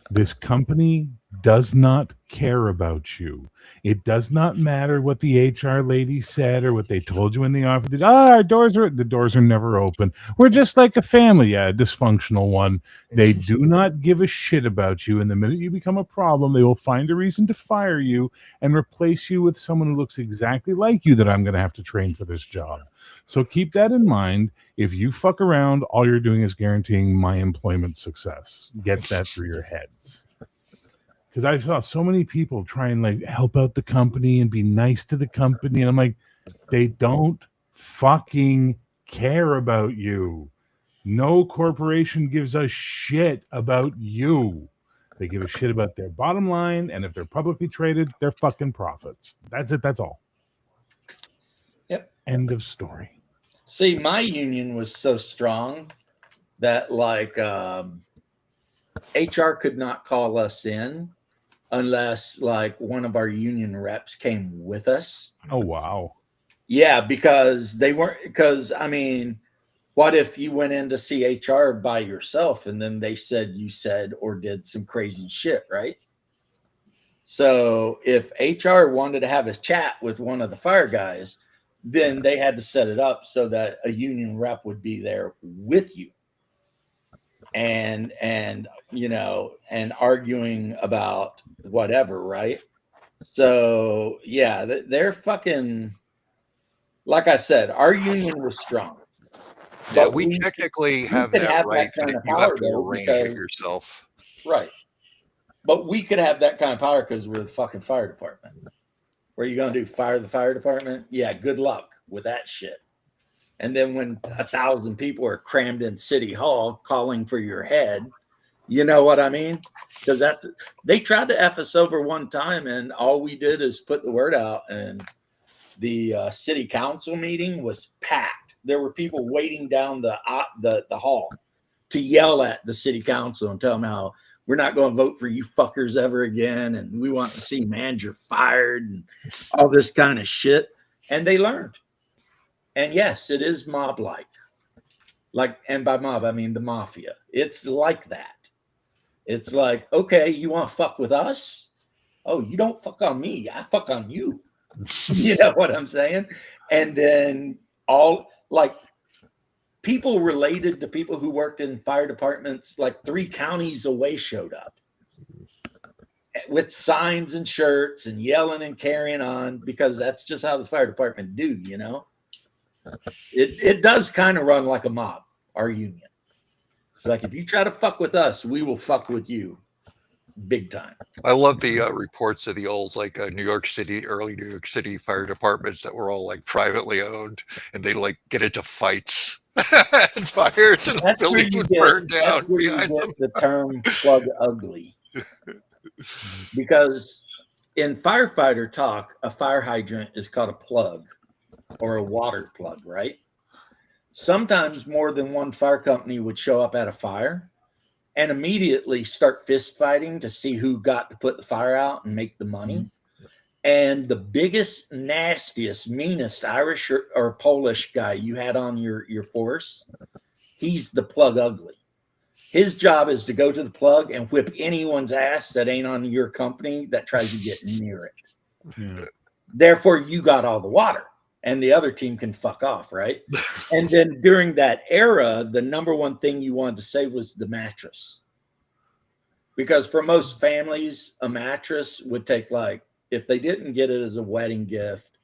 this company does not care about you. It does not matter what the HR lady said or what they told you in the office. The doors are never open. We're just like a family, a dysfunctional one. They do not give a shit about you. And the minute you become a problem, they will find a reason to fire you and replace you with someone who looks exactly like you that I'm going to have to train for this job. So keep that in mind. If you fuck around, all you're doing is guaranteeing my employment success. Get that through your heads. Because I saw so many people try and like help out the company and be nice to the company. And I'm like, they don't fucking care about you. No corporation gives a shit about you. They give a shit about their bottom line. And if they're publicly traded, their fucking profits. That's it. That's all. Yep. End of story. See, my union was so strong that HR could not call us in unless like one of our union reps came with us. Oh, wow. Yeah, because what if you went in to see HR by yourself and then they said you said or did some crazy shit, right? So if HR wanted to have a chat with one of the fire guys, then they had to set it up so that a union rep would be there with you and arguing about whatever, right? So yeah, they're fucking, like I said, our union was strong. Yeah, we technically have that right, but you have to arrange it yourself. Right. But we could have that kind of power because we're the fucking fire department. What are you going to do? Fire the fire department? Yeah, good luck with that shit. And then when 1,000 people are crammed in City Hall calling for your head, you know what I mean? Because they tried to F us over one time, and all we did is put the word out, and the city council meeting was packed. There were people waiting down the hall to yell at the city council and tell them how we're not going to vote for you fuckers ever again. And we want to see manager fired and all this kind of shit. And they learned. And yes, it is mob-like. And by mob, I mean the mafia. It's like that. It's like, okay, you want to fuck with us? Oh, you don't fuck on me. I fuck on you. You know what I'm saying? And then people related to people who worked in fire departments, like 3 counties away, showed up with signs and shirts and yelling and carrying on because that's just how the fire department do, you know? It does kind of run like a mob, our union. It's like, if you try to fuck with us, we will fuck with you big time. I love the reports of the old early New York City fire departments that were all like privately owned, and they like get into fights and fires, and the buildings would burn down behind them. The term plug ugly. Because in firefighter talk, a fire hydrant is called a plug or a water plug, right? Sometimes more than one fire company would show up at a fire and immediately start fist fighting to see who got to put the fire out and make the money. And the biggest, nastiest, meanest Irish or Polish guy you had on your force, he's the plug ugly. His job is to go to the plug and whip anyone's ass that ain't on your company that tries to get near it. Yeah. Therefore, you got all the water and the other team can fuck off, right? And then during that era, the number one thing you wanted to save was the mattress. Because for most families, a mattress would take if they didn't get it as a wedding gift,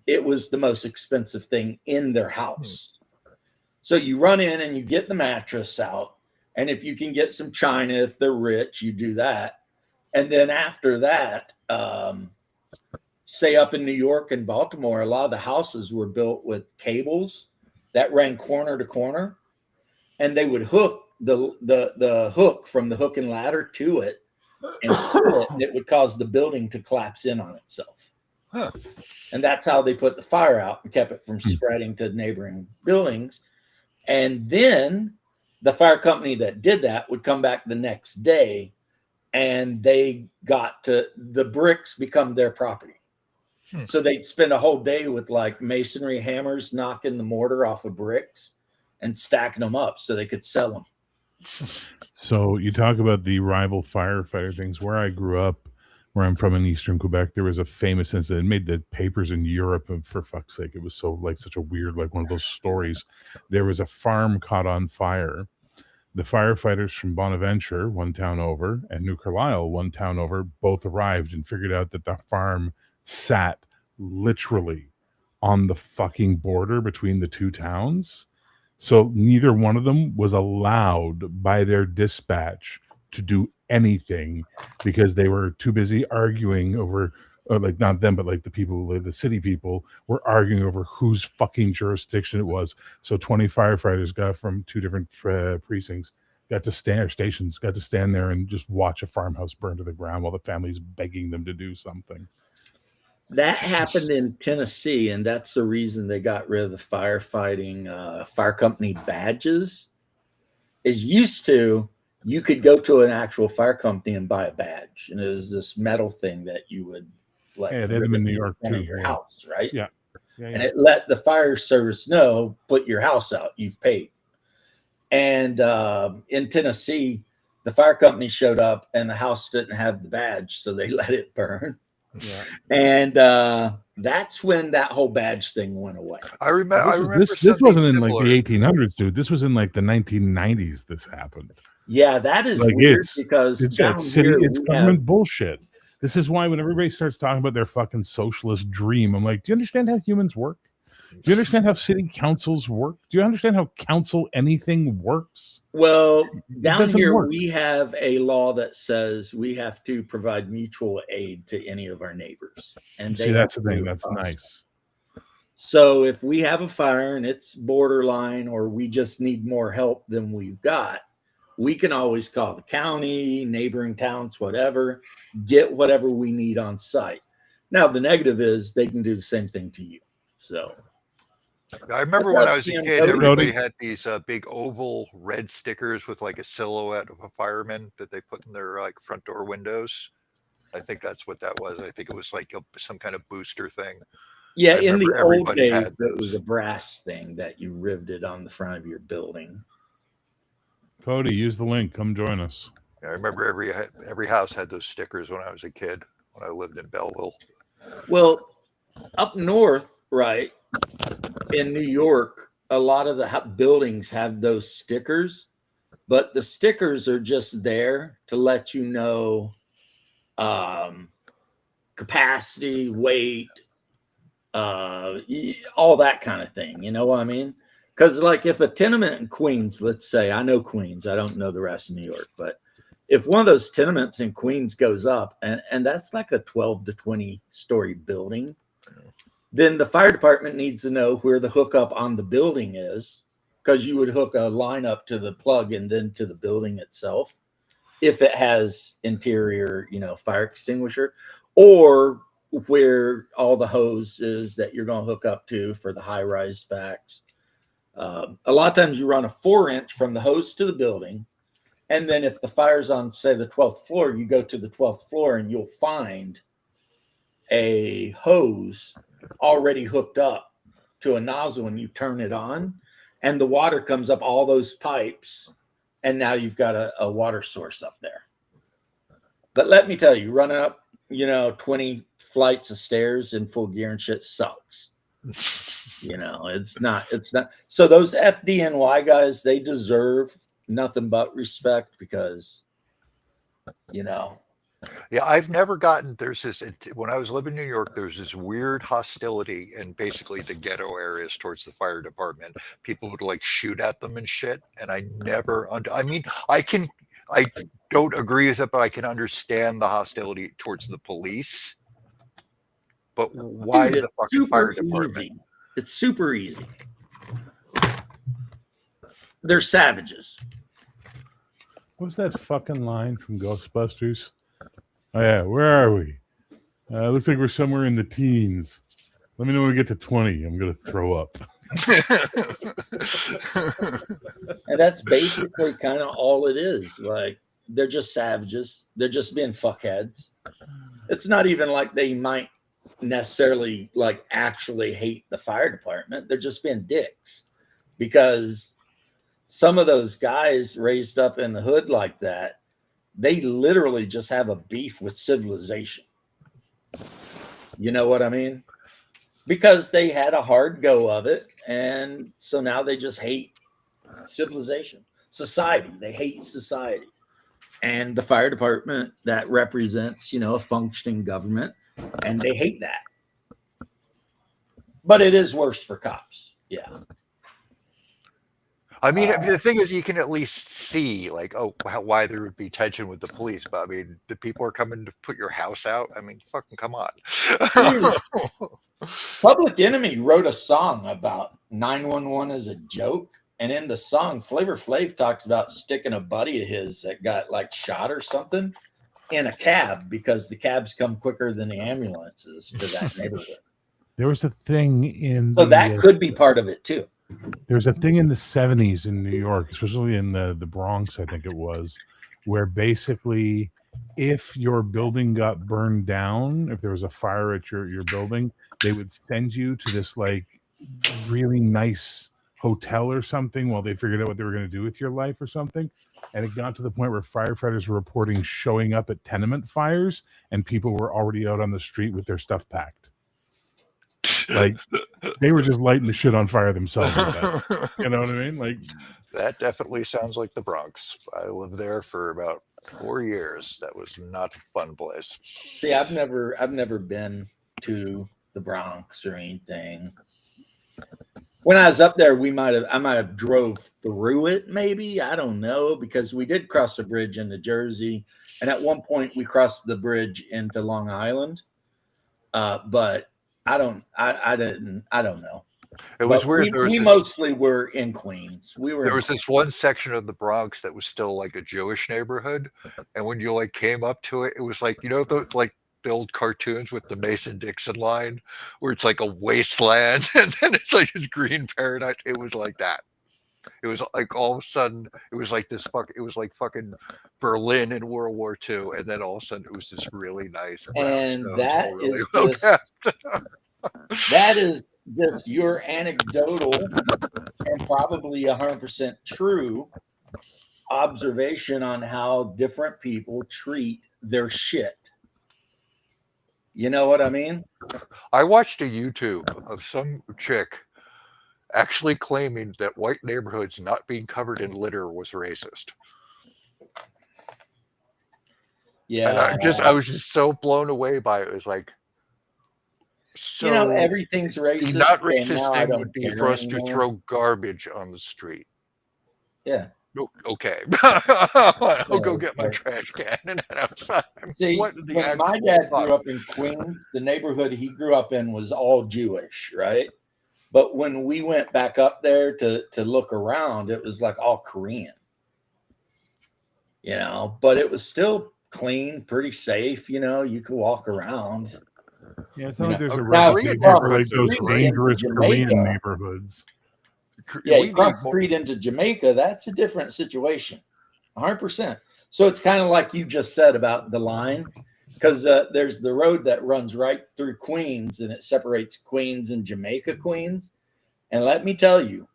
it was the most expensive thing in their house. So you run in and you get the mattress out. And if you can get some china, if they're rich, you do that. And then after that, say up in New York and Baltimore, a lot of the houses were built with cables that ran corner to corner. And they would hook the hook from the hook and ladder to it. And it would cause the building to collapse in on itself. Huh. And that's how they put the fire out and kept it from spreading to neighboring buildings. And then the fire company that did that would come back the next day and they got to the bricks become their property. So they'd spend a whole day with like masonry hammers knocking the mortar off of bricks and stacking them up so they could sell them. So you talk about the rival firefighter things. Where I grew up, where I'm from in eastern Quebec, there was a famous incident. It made the papers in Europe, and for fuck's sake, it was so like such a weird, like one of those stories. There was a farm caught on fire. The firefighters from Bonaventure, one town over, and New Carlisle, one town over, both arrived and figured out that the farm sat literally on the fucking border between the two towns. So neither one of them was allowed by their dispatch to do anything because they were too busy arguing over, or like not them, but like the people, the city people were arguing over whose fucking jurisdiction it was. So 20 firefighters got from two different precincts, got to stand there and just watch a farmhouse burn to the ground while the family's begging them to do something. That happened in Tennessee, and that's the reason they got rid of the firefighting fire company badges. Is used to, you could go to an actual fire company and buy a badge, and it was this metal thing that you would like. Yeah, they had them in New York too. Your house, right? Yeah. And it let the fire service know, put your house out, you've paid. And in Tennessee, the fire company showed up, and the house didn't have the badge, so they let it burn. Yeah. And that's when that whole badge thing went away. I remember This wasn't in like the 1800s, dude. This was in like the 1990s. This happened. Yeah, that is Like weird because it's down city, here it's we government have- bullshit. This is why when everybody starts talking about their fucking socialist dream, I'm like, do you understand how humans work? Do you understand how city councils work? Do you understand how council anything works? Well, down doesn't here work. we have a law that says we have to provide mutual aid to any of our neighbors, and See, that's the have to thing. do it That's first. nice. So if we have a fire and it's borderline, or we just need more help than we've got, we can always call the county, neighboring towns, whatever, get whatever we need on site. Now, the negative is they can do the same thing to you. So I remember But when that's I was a the kid, Cody. everybody had these big oval red stickers with like a silhouette of a fireman that they put in their like front door windows. I think that's what that was. I think it was like some kind of booster thing. yeah, I in the remember old everybody days, had it those. was a brass thing that you riveted on the front of your building. Cody, use the link. Come join us. I remember every house had those stickers when I was a kid, when I lived in Belleville. Well, up north, right, in New York, a lot of the buildings have those stickers, but the stickers are just there to let you know capacity, weight, all that kind of thing. You know what I mean? Because like if a tenement in Queens, let's say, I know Queens, I don't know the rest of New York, but if one of those tenements in Queens goes up, and that's like a 12 to 20 story building, then the fire department needs to know where the hookup on the building is, because you would hook a line up to the plug and then to the building itself if it has interior, fire extinguisher, or where all the hoses that you're going to hook up to for the high rise backs. A lot of times you run a 4-inch from the hose to the building. And then if the fire's on, say, the 12th floor, you go to the 12th floor and you'll find a hose already hooked up to a nozzle, and you turn it on and the water comes up all those pipes. And now you've got a water source up there. But let me tell you, running up, 20 flights of stairs in full gear and shit sucks. It's not. So those FDNY guys, they deserve nothing but respect because, Yeah, I've never gotten, there's this, when I was living in New York, there's this weird hostility in basically the ghetto areas towards the fire department. People would like shoot at them and shit. And I never, I don't agree with it, but I can understand the hostility towards the police. But why dude, the fucking fire super department? easy. It's super easy. They're savages. What's that fucking line from Ghostbusters? Oh yeah, where are we? Looks like we're somewhere in the teens. Let me know when we get to 20. I'm gonna throw up. And that's basically kind of all it is. Like, They're just savages. They're just being fuckheads. It's not even like they might necessarily like actually hate the fire department. They're just being dicks because some of those guys raised up in the hood like that, they literally just have a beef with civilization. You know what I mean? Because they had a hard go of it, and so now they just hate civilization, society. They hate society. And the fire department that represents, a functioning government, and they hate that. But it is worse for cops. Yeah. I mean, the thing is, you can at least see, like, why there would be tension with the police. But I mean, the people are coming to put your house out. I mean, fucking come on. Public Enemy wrote a song about 911 as a joke. And in the song, Flavor Flav talks about sticking a buddy of his that got like shot or something in a cab because the cabs come quicker than the ambulances to that neighborhood. There was a thing in So that could be part of it too. There's a thing in the 70s in New York, especially in the Bronx, I think it was, where basically if your building got burned down, if there was a fire at your building, they would send you to this like really nice hotel or something while they figured out what they were going to do with your life or something. And it got to the point where firefighters were reporting showing up at tenement fires and people were already out on the street with their stuff packed. Like they were just lighting the shit on fire themselves. You know what I mean? Like that definitely sounds like the Bronx. I lived there for about 4 years. That was not a fun place. See, I've never been to the Bronx or anything. When I was up there, I might have drove through it, maybe. I don't know, because we did cross the bridge into Jersey, and at one point we crossed the bridge into Long Island. But I don't know. It was But weird. We mostly were in Queens. There was this one section of the Bronx that was still like a Jewish neighborhood, and when you like came up to it, it was like the old cartoons with the Mason-Dixon line, where it's like a wasteland, and then it's like this green paradise. It was like that. It was like all of a sudden, it was like this it was like fucking Berlin in World War II, and then all of a sudden, it was this really nice. And that really that is just your anecdotal and probably 100% true observation on how different people treat their shit. You know what I mean? I watched a YouTube of some chick actually claiming that white neighborhoods not being covered in litter was racist. Yeah. And I was just so blown away by it. It was like, so everything's racist. the not racist thing would be for us to throw garbage on the street. Yeah. Okay. I'll go get my trash can and head outside. See, when my dad grew up in Queens, the neighborhood he grew up in was all Jewish, right? But when we went back up there to look around, it was like all Korean. But it was still clean, pretty safe. You could walk around. Yeah, it's not like there's a reputation for like those dangerous Korean neighborhoods. Yeah, you cross the street into Jamaica, that's a different situation. 100%. So it's kind of like you just said about the line, because there's the road that runs right through Queens, and it separates Queens and Jamaica Queens. And let me tell you,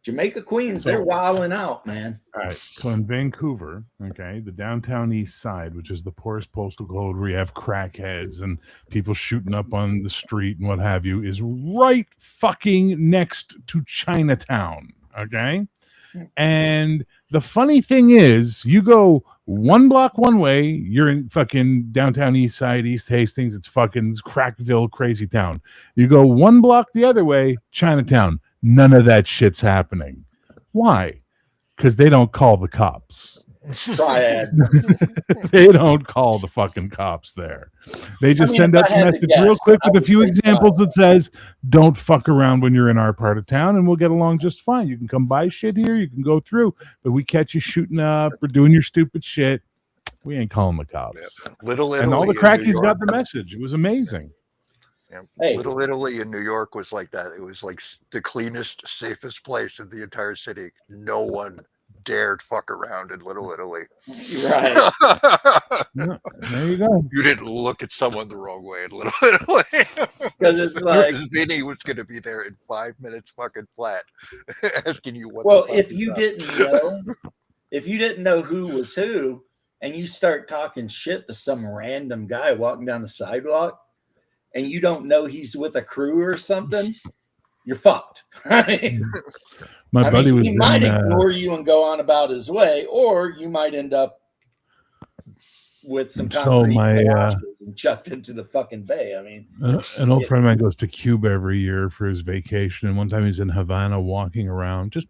Jamaica Queens, they're wilding out, man. All right. So in Vancouver, okay, the downtown east side, which is the poorest postal code where you have crackheads and people shooting up on the street and what have you, is right fucking next to Chinatown. Okay. And the funny thing is, you go one block one way, you're in fucking downtown east side, East Hastings, it's Crackville, crazy town. You go one block the other way, Chinatown. None of that shit's happening. Why? Because they don't call the cops. They don't call the fucking cops there. They just send out the message real quick with a few examples that says, don't fuck around when you're in our part of town and we'll get along just fine. You can come buy shit here, you can go through, but we catch you shooting up or doing your stupid shit, we ain't calling the cops. Yeah. And all the crackies got the message. It was amazing. Yeah. Little Italy in New York was like that. It was like the cleanest, safest place in the entire city. No one dared fuck around in Little Italy. Right. Yeah, there you go. You didn't look at someone the wrong way in Little Italy. Because it's like, Vinny was going to be there in 5 minutes fucking flat asking you what well, the fuck if is you up. didn't know who was who, and you start talking shit to some random guy walking down the sidewalk, and you don't know he's with a crew or something, you're fucked. Right? My buddy was he might in. ignore you and go on about his way, or you might end up with some So concrete my, galoshes and chucked into the fucking bay. I mean, An old friend of mine goes to Cuba every year for his vacation, and one time he's in Havana walking around. He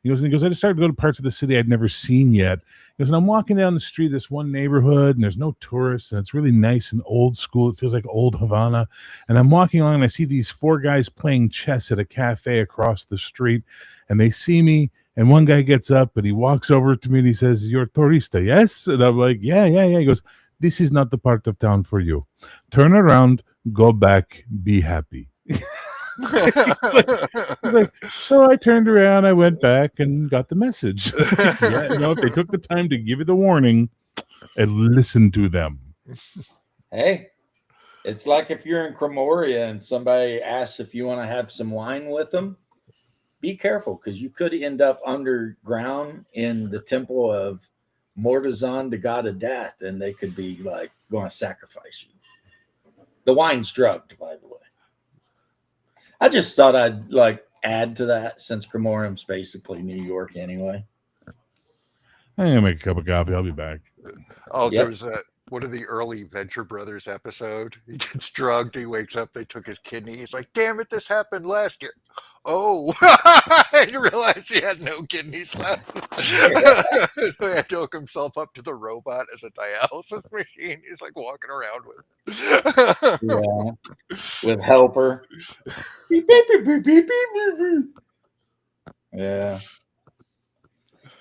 goes, I just started to go to parts of the city I'd never seen yet. He goes, and I'm walking down the street, this one neighborhood, and there's no tourists, and it's really nice and old school. It feels like old Havana. And I'm walking along, and I see these 4 guys playing chess at a cafe across the street, and they see me. And one guy gets up and he walks over to me and he says, "You're tourista, yes?" And I'm like, yeah. He goes, "This is not the part of town for you. Turn around, go back, be happy." He's like, so I turned around, I went back and got the message. Yeah, if they took the time to give you the warning and listen to them. hey, it's like if you're in Cremoria and somebody asks if you want to have some wine with them, be careful, because you could end up underground in the temple of Mordazan, the god of death, and they could be like going to sacrifice you. The wine's drugged, by the way. I just thought I'd like add to that, since Cremorium's basically New York anyway. I'm gonna make a cup of coffee. I'll be back. Oh, Yep. there was one of the early Venture Brothers episode. He gets drugged. He wakes up. They took his kidney. He's like, "Damn it, this happened last year." Oh, I didn't realize he had no kidneys left. So he had to hook himself up to the robot as a dialysis machine. He's like walking around with it. Yeah, with helper. Beep, beep, beep, beep, beep, beep, beep. Yeah.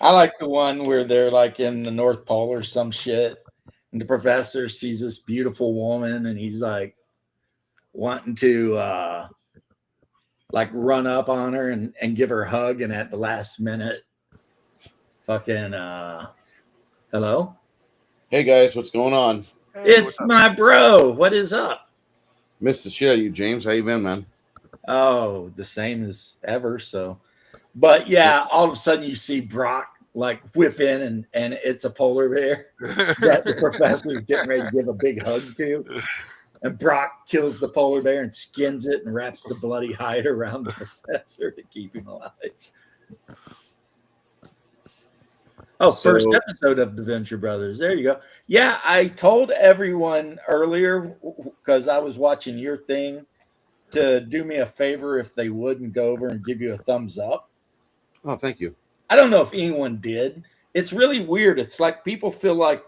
I like the one where they're like in the North Pole or some shit, and the professor sees this beautiful woman, and he's like wanting to like run up on her and give her a hug, and at the last minute, fucking hello? Hey guys, what's going on? Hey, It's what's up? my bro. What is up? Missed the shit out of you, James. How you been, man? Oh, the same as ever. So, but yeah, all of a sudden you see Brock like whip in, and it's a polar bear that the professor is getting ready to give a big hug to. And Brock kills the polar bear and skins it and wraps the bloody hide around the professor to keep him alive. Oh, first So- episode of the Venture Brothers. There you go. Yeah, I told everyone earlier, because I was watching your thing, to do me a favor if they would and go over and give you a thumbs up. Oh, thank you. I don't know if anyone did. It's really weird. It's like people feel like,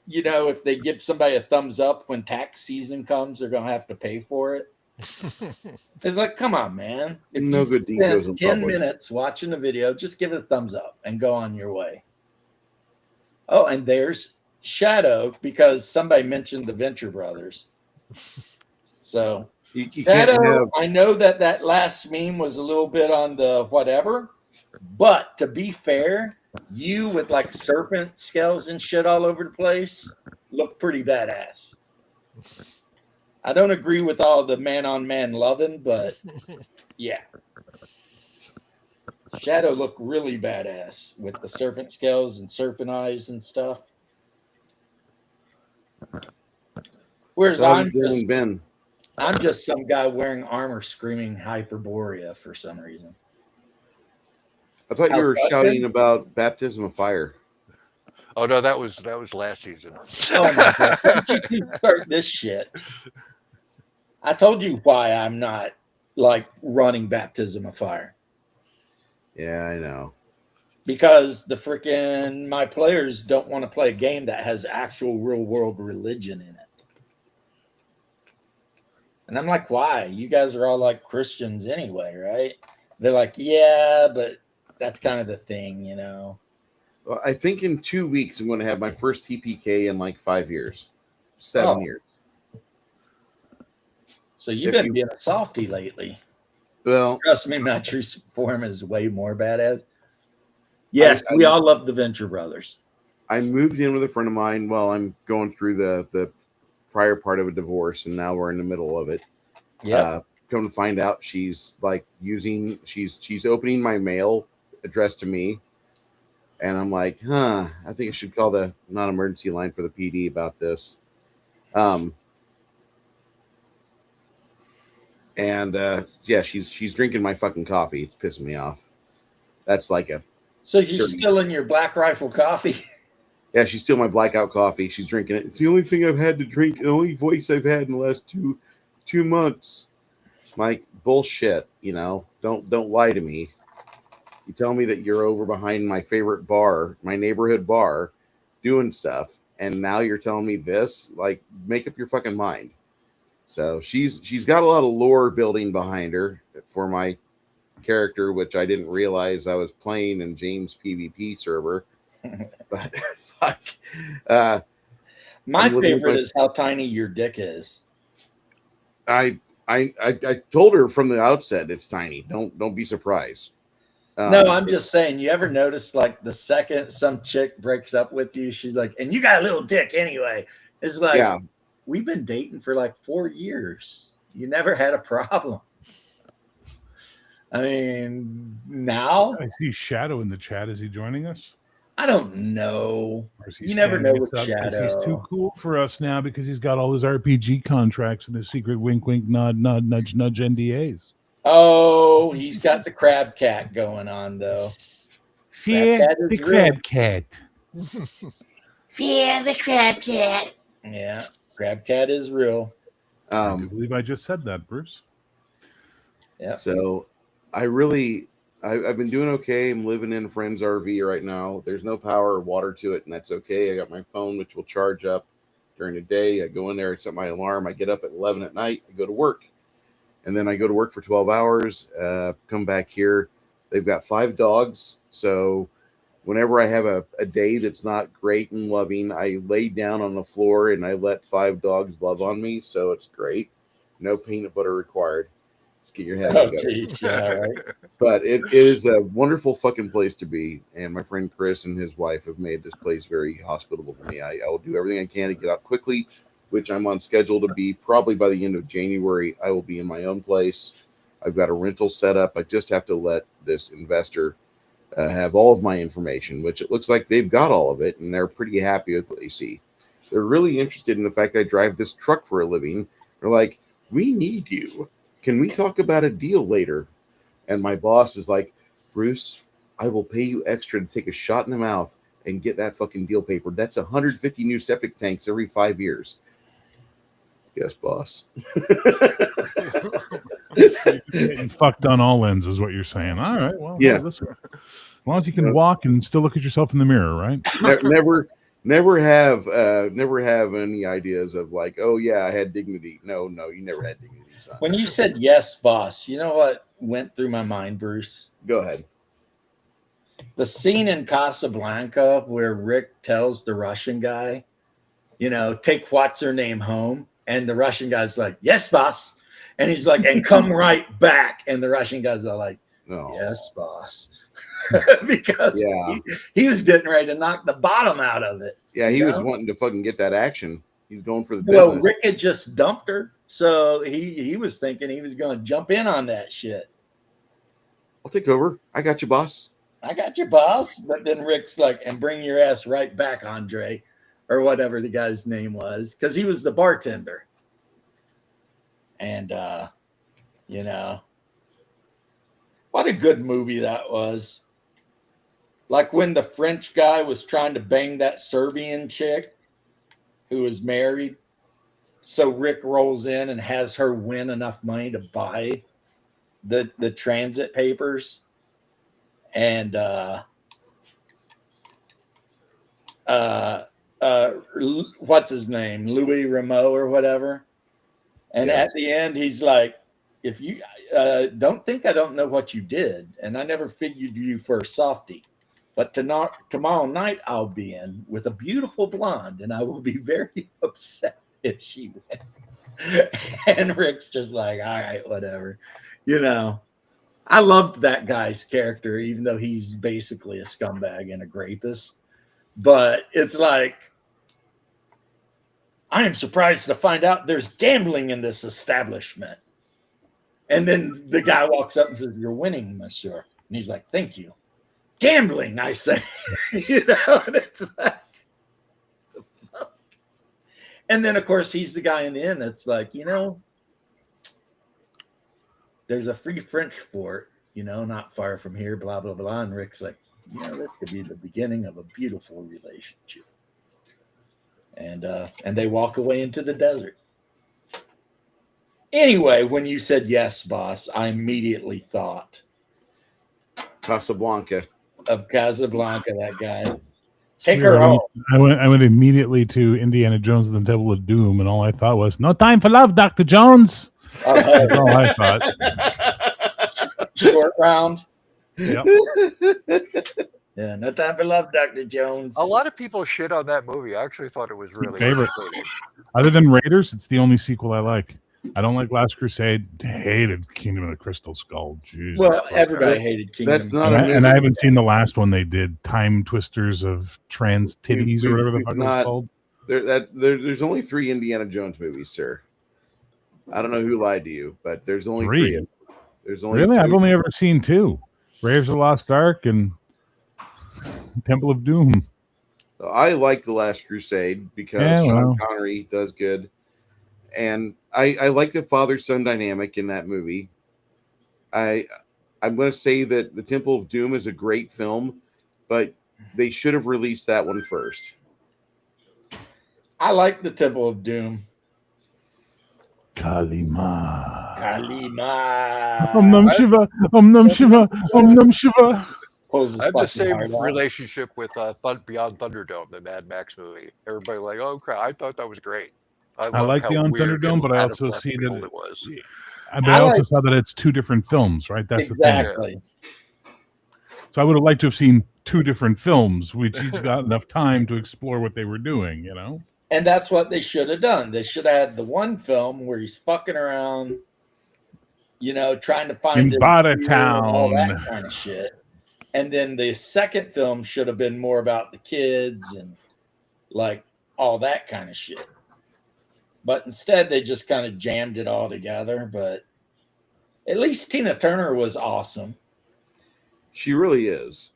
if they give somebody a thumbs up when tax season comes, they're going to have to pay for it. It's like, come on, man. If No you good deed spend goes 10 unpunished. minutes watching the video, just give it a thumbs up and go on your way. Oh, and there's Shadow, because somebody mentioned the Venture Brothers. So, You can't Shadow, have. I know that last meme was a little bit on the whatever, but to be fair, you with like serpent scales and shit all over the place look pretty badass. I don't agree with all the man-on-man loving, but yeah. Shadow looked really badass with the serpent scales and serpent eyes and stuff. Whereas How's I'm it going, Ben? just some guy wearing armor screaming Hyperborea for some reason. I thought you How's were that, shouting Ben? about baptism of fire. Oh no, that was last season. Oh my god! Why did you start this shit? I told you why I'm not like running baptism of fire, Yeah, I know. because the freaking my players don't want to play a game that has actual real world religion in it. And I'm like, why? You guys are all like Christians anyway, right? They're like, yeah, but that's kind of the thing, Well, I think in 2 weeks I'm going to have my first TPK in like 5 years, 7 Oh. years. So you've If been you- being a softie lately. Well, Trust me, my true form is way more badass. Yes, I- we all love the Venture Brothers. I moved in with a friend of mine while I'm going through the prior part of a divorce, and now we're in the middle of it. Yep. Come to find out, she's like she's opening my mail addressed to me, and I'm like, I think I should call the non-emergency line for the PD about this. Yeah, she's drinking my fucking coffee. It's pissing me off. That's like a So you're still in your Black Rifle coffee? yeah. She's still my blackout coffee. She's drinking it. It's the only thing I've had to drink. The only voice I've had in the last two months. Like bullshit. Don't lie to me. You tell me that you're over behind my favorite bar, my neighborhood bar, doing stuff, and now you're telling me this. Like, make up your fucking mind. So she's got a lot of lore building behind her for my character, which I didn't realize I was playing in James PvP server. But fuck. My I'm looking at favorite my- is how tiny your dick is. I told her from the outset it's tiny. Don't be surprised. No, I'm just saying, you ever notice like the second some chick breaks up with you, she's like, and you got a little dick anyway. It's like, yeah. we've been dating for like 4 years. You never had a problem. I mean, now I see Shadow in the chat. Is he joining us? I don't know. Or is he You never standing know with us up 'cause he's too Shadow. cool for us now because he's got all his RPG contracts and his secret wink, wink, nod, nod, nudge, nudge NDAs. Oh, he's got the crab cat going on though. Fear cat is the real. crab cat. Fear the crab cat. Yeah, crab cat is real. I do believe I just said that, Bruce. Yeah. So I've been doing okay. I'm living in a friend's RV right now. There's no power or water to it, and that's okay. I got my phone, which will charge up during the day. I go in there, I set my alarm. I get up at 11 at night. I go to work, and then I go to work for 12 hours. Come back here. They've got 5 dogs, so whenever I have a day that's not great and loving, I lay down on the floor and I let 5 dogs love on me. So it's great. No peanut butter required. Just get your head Oh, together. geez, yeah, right. But it is a wonderful fucking place to be. And my friend Chris and his wife have made this place very hospitable to me. I will do everything I can to get out quickly, which I'm on schedule to be probably by the end of January. I will be in my own place. I've got a rental set up. I just have to let this investor have all of my information, which it looks like they've got all of it, and they're pretty happy with what they see. They're really interested in the fact I drive this truck for a living. They're like, we need you. Can we talk about a deal later? And my boss is like, Bruce, I will pay you extra to take a shot in the mouth and get that fucking deal paper. That's 150 new septic tanks every 5 years. Yes, boss. Getting fucked on all ends is what you're saying. All right. Well, Yeah. listen. As long as you can walk and still look at yourself in the mirror, right? Never have any ideas of like, oh yeah, I had dignity. No, you never had dignity, son. When you said yes, boss, you know what went through my mind, Bruce? Go ahead. The scene in Casablanca where Rick tells the Russian guy, take what's her name home. And the Russian guy's like, yes, boss. And he's like, and come right back. And the Russian guys are like, No. yes, boss. Because Yeah. he was getting ready to knock the bottom out of it. Yeah, he You was know? wanting to fucking get that action. He's going for the business. Well, Rick had just dumped her. So he was thinking he was going to jump in on that shit. I'll take over. I got you, boss. I got your boss. But then Rick's like, and bring your ass right back, Andre, or whatever the guy's name was, because he was the bartender. And, what a good movie that was. Like when the French guy was trying to bang that Serbian chick who was married. So Rick rolls in and has her win enough money to buy the transit papers. And what's his name? Louis Rameau or whatever. And Yes. at the end, he's like, if you don't think I don't know what you did, and I never figured you for a softie, but tomorrow night I'll be in with a beautiful blonde, and I will be very upset if she wins. And Rick's just like, all right, whatever, I loved that guy's character, even though he's basically a scumbag and a rapist. But it's like, I am surprised to find out there's gambling in this establishment. And then the guy walks up and says, "You're winning, monsieur." And he's like, "Thank you." Gambling, I say. You know, and it's like, and then of course he's the guy in the end that's like, you know, there's a free French fort, you know, not far from here, blah, blah, blah. And Rick's like, you know, that could be the beginning of a beautiful relationship. And they walk away into the desert. Anyway, when you said yes, boss, I immediately thought Casablanca. of Casablanca, that guy. Take her home. I went immediately to Indiana Jones and the Temple of Doom, and all I thought was, "No time for love, Dr. Jones." That's all I thought. Short round. Yep. Yeah, no time for love, Dr. Jones. A lot of people shit on that movie. I actually thought it was really Favorite. entertaining. Other than Raiders, it's the only sequel I like. I don't like Last Crusade. Hated Kingdom of the Crystal Skull. Jesus Well, Christ. everybody hated Kingdom. That's not And a I, movie. and I haven't seen the last one they did, Time Twisters of Trans Titties or whatever the We've fuck not- it's called. There's only 3 Indiana Jones movies, sir. I don't know who lied to you, but there's only 3. 3? of them. There's only Really? 3. I've only ever seen 2. Raiders of the Lost Ark and Temple of Doom. I like The Last Crusade because Yeah, Sean well. Connery does good. And I like the father-son dynamic in that movie. I'm going to say that The Temple of Doom is a great film, but they should have released that one first. I like the Temple of Doom. Kalima. Kalima. Om Nam Shiva. Om Nam Shiva. Om Nam Shiva. Pulls his I have the fucking same heart out. relationship with Beyond Thunderdome, the Mad Max movie. Everybody like, oh crap! I thought that was great. I love like how Beyond weird Thunderdome, and but I out also of left see that field it was. But I also like- saw that it's 2 different films, right? That's the thing. Exactly. So I would have liked to have seen 2 different films, which each got enough time to explore what they were doing, you know? And that's what they should have done. They should have had the one film where he's fucking around, you know, trying to find In his Bartertown. hero, all that kind of shit. And then the second film should have been more about the kids and like all that kind of shit. But instead, they just kind of jammed it all together. But at least Tina Turner was awesome. She really is.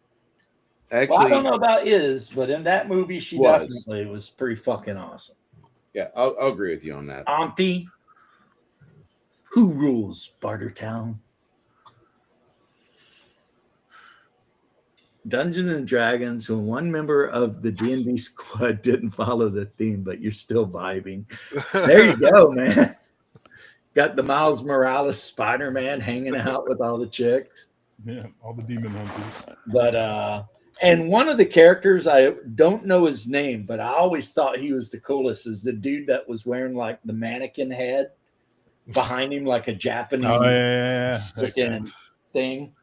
Actually, Well, I don't know about is, but in that movie, she Was. definitely was pretty fucking awesome. yeah, I'll agree with you on that. Auntie, who rules Bartertown? Dungeons and Dragons, when one member of the D&D squad didn't follow the theme, but you're still vibing. There you go, man. Got the Miles Morales Spider-Man hanging out with all the chicks. Yeah, all the demon hunters. But and one of the characters, I don't know his name, but I always thought he was the coolest, is the dude that was wearing like the mannequin head behind him, like a Japanese Oh, yeah. freaking thing.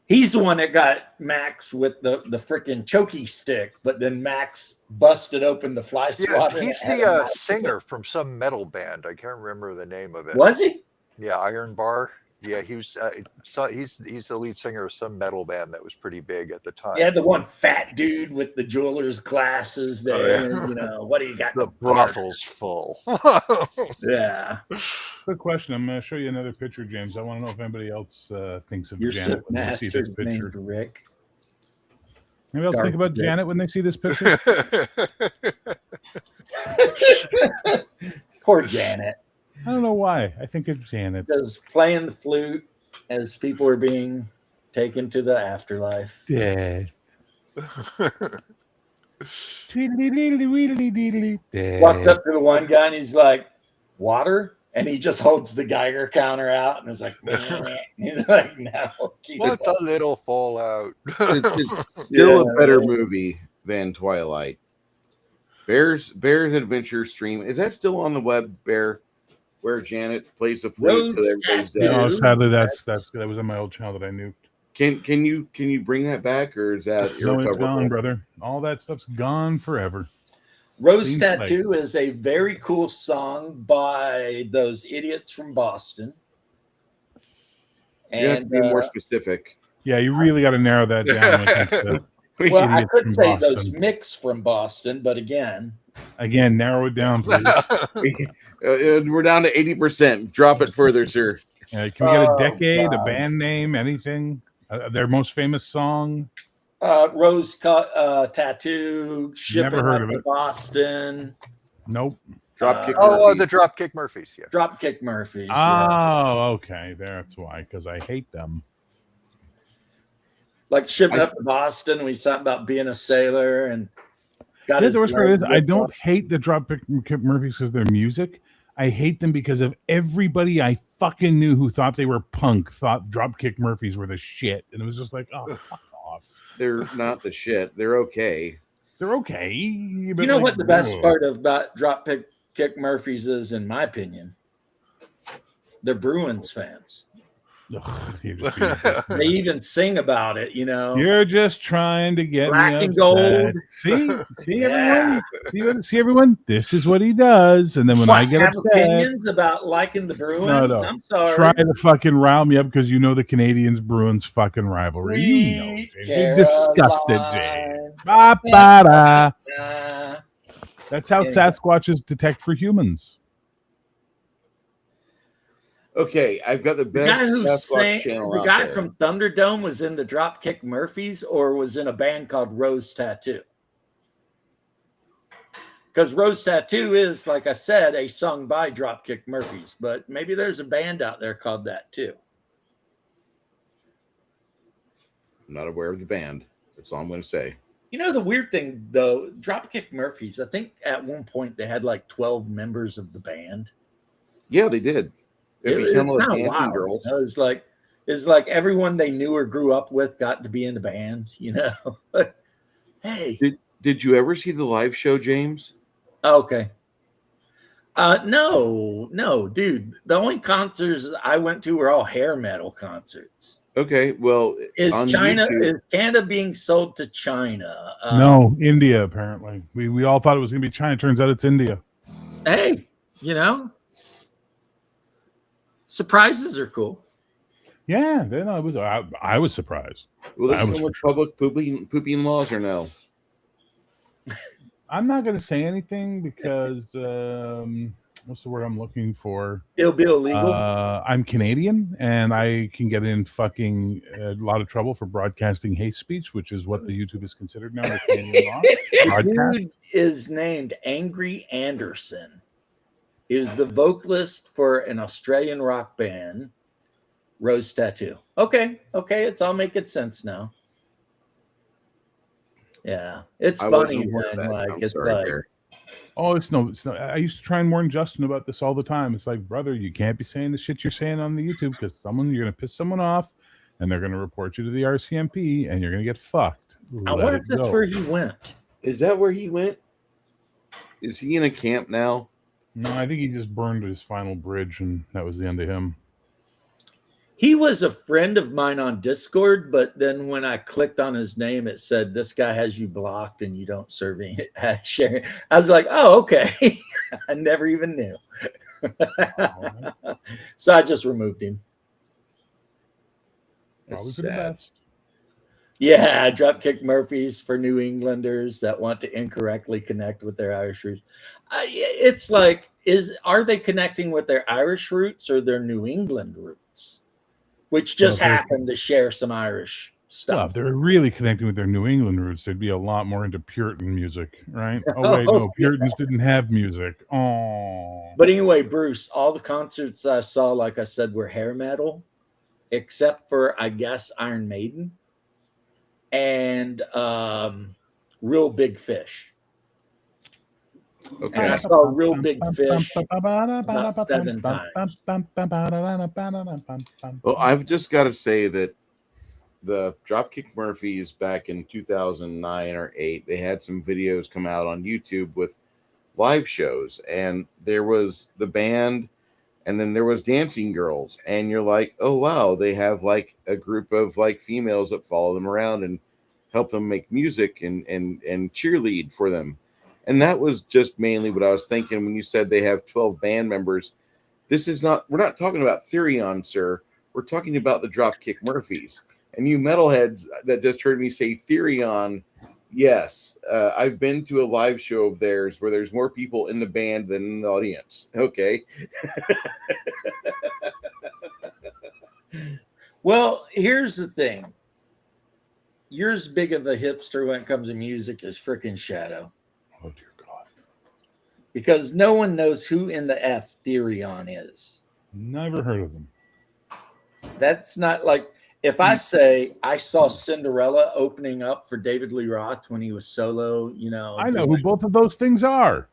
He's the one that got Max with the freaking chokey stick, but then Max busted open the fly Yeah, swatter. he's and had the him out. singer from some metal band. I can't remember the name of it. Was he? Yeah, Iron Bar. Yeah, he was. He's the lead singer of some metal band that was pretty big at the time. He had the one fat dude with the jeweler's glasses there. Oh, yeah. And, you know, what do you got? The in Bart? brothel's full. Yeah. Good question. I'm going to show you another picture, James. I want to know if anybody else thinks of You're Janet so when they see this master named picture. Rick. Anybody else Dark think about Rick. Janet when they see this picture? Poor Janet. I don't know why. I think it's Janet. Does playing the flute as people are being taken to the afterlife. Death. Walked up to the one guy and he's like, "Water?" And he just holds the Geiger counter out and is like, "Meh." He's like, "No, keep it What's up." a little fallout? It's still Yeah. a better movie than Twilight. Bear's Adventure Stream. Is that still on the web, Bear? Where Janet plays the flute till everybody's Yeah. dead? No, sadly, that was on my old channel that I knew. Can you bring that back, or is that No, it's irrecoverable? gone, brother. All that stuff's gone forever. Rose Clean Tattoo is a very cool song by those idiots from Boston. You have to And be more specific. Yeah, you really got to narrow that down. With the well, I idiots could from say those Boston. mix from Boston, but again, Again, narrow it down, please. We're down to 80%. Drop it further, sir. Can we get a Oh, decade, a God. band name, anything? Their most famous song? Rose cut tattoo, shipping Never heard up of to it. Boston, Dropkick. Oh, Murphys. the Dropkick Murphys. Yeah. Dropkick Murphys. yeah. Oh, okay. That's why, because I hate them. Like shipping up to Boston. We talked about being a sailor and got Yeah, his the worst part is leg I ripped don't off. hate the Dropkick Murphys because their music. I hate them because of everybody I fucking knew who thought they were punk thought Dropkick Murphys were the shit, and it was just like, oh, fuck off. They're not the shit. They're okay. They're okay. You know what the best part about Dropkick Murphys is, in my opinion? They're Bruins fans. They even sing about it, you know. You're just trying to get Black me and upset. gold. See Yeah. everyone. See everyone. This is what he does, and then when I get have upset, opinions about liking the Bruins. No. I'm sorry. try to fucking rile me up because you know the Canadians Bruins fucking rivalry. You know, Sweet James. You're disgusted, James. Caroline. Ba-ba-da. Uh, That's how Yeah. Sasquatches detect for humans. Okay, I've got the the best guy who Sasquatch sang, channel the out guy there. from Thunderdome was in the Dropkick Murphys or was in a band called Rose Tattoo. Because Rose Tattoo is, like I said, a song by Dropkick Murphys, but maybe there's a band out there called that too. I'm not aware of the band. That's all I'm going to say. You know, the weird thing though, Dropkick Murphys, I think at one point they had like 12 members of the band. Yeah, they did. If you It's tell them kinda dancing wild, girls, you know? It's like everyone they knew or grew up with got to be in the band, you know. Hey, did you ever see the live show, James? okay. No, dude. The only concerts I went to were all hair metal concerts. Okay, well, Is on China YouTube- is Canada being sold to China? No, India apparently. We all thought it was going to be China. Turns out it's India. Hey, you know, surprises are cool. Yeah, then I was surprised. Will I this was come for with public pooping laws or no? I'm not going to say anything because what's the word I'm looking for? It'll be illegal. I'm Canadian and I can get in fucking a lot of trouble for broadcasting hate speech, which is what the YouTube is considered now. The Canadian law. Broadcast. Dude is named Angry Anderson. He was the vocalist for an Australian rock band, Rose Tattoo. Okay, it's all making sense now. Yeah, it's I funny wasn't aware of when that. like I'm it's sorry, like Bear. Oh, it's no. I used to try and warn Justin about this all the time. It's like, brother, you can't be saying the shit you're saying on the YouTube because you're going to piss someone off and they're going to report you to the RCMP and you're going to get fucked. I Let wonder it if that's go. where he went. Is that where he went? Is he in a camp now? No, I think he just burned his final bridge and that was the end of him. He was a friend of mine on Discord, but then when I clicked on his name, it said, "This guy has you blocked and you don't serve any sharing." I was like, "Oh, okay." I never even knew. So I just removed him. Probably That's for the sad. best. Yeah, Dropkick Murphys for New Englanders that want to incorrectly connect with their Irish roots. It's like, are they connecting with their Irish roots or their New England roots? Which just Well, happen to share some Irish Well, stuff. if they're really connecting with their New England roots, they'd be a lot more into Puritan music, right? Oh, wait, no, Puritans didn't have music. Oh. But anyway, Bruce, all the concerts I saw, like I said, were hair metal, except for, I guess, Iron Maiden and Real Big Fish. Okay. And I saw Real Big Fish about 7 times. Well, I've just got to say that the Dropkick Murphys back in 2009 or 8, they had some videos come out on YouTube with live shows, and there was the band, and then there was dancing girls, and you're like, oh wow, they have like a group of like females that follow them around and help them make music and cheerlead for them. And that was just mainly what I was thinking when you said they have 12 band members. This is not, we're not talking about Therion, sir. We're talking about the Dropkick Murphys. And you metalheads that just heard me say Therion, yes, I've been to a live show of theirs where there's more people in the band than in the audience. Okay. Well, here's the thing. You're as big of a hipster when it comes to music as frickin' Shadow. Oh dear God! Because no one knows who in the F Therion is. Never heard of them. That's not like if I say I saw Cinderella opening up for David Lee Roth when he was solo, you know. I know who both of those things are.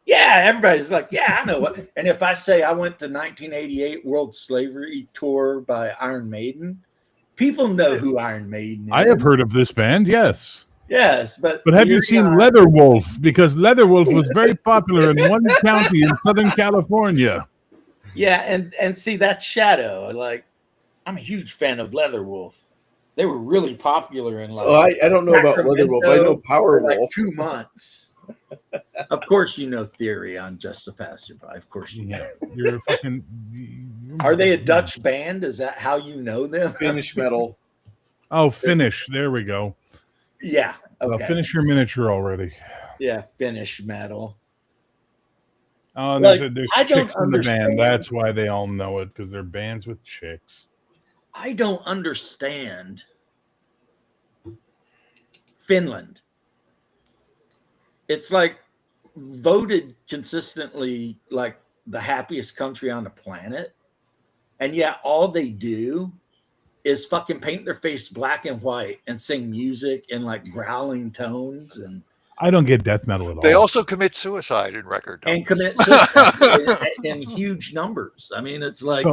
Yeah, everybody's like, yeah, I know what. And if I say I went to 1988 World Slavery Tour by Iron Maiden, people know who Iron Maiden is. I have heard of this band, yes. Yes, but Have you seen Leatherwolf? Because Leatherwolf was very popular in one county in Southern California. Yeah, and see that's Shadow. Like, I'm a huge fan of Leatherwolf. They were really popular in like. Oh, I don't know about Leatherwolf. I know for like Powerwolf. 2 months. Of course, you know Theory on Just to Passerby. Of course, you know. Yeah, you're a fucking. Are they a Dutch band? Is that how you know them? Finnish metal. Oh, Finnish. There we go. Yeah. Okay. Well, finish your miniature already. Yeah, Finnish metal. Oh, and Like, there's I don't chicks in the band. understand. That's why they all know it, because they're bands with chicks. I don't understand Finland. It's like voted consistently like the happiest country on the planet. And yet all they do is fucking paint their face black and white and sing music in like growling tones and I don't get death metal at all. They also commit suicide in record numbers. and commit suicide in huge numbers. I mean, it's like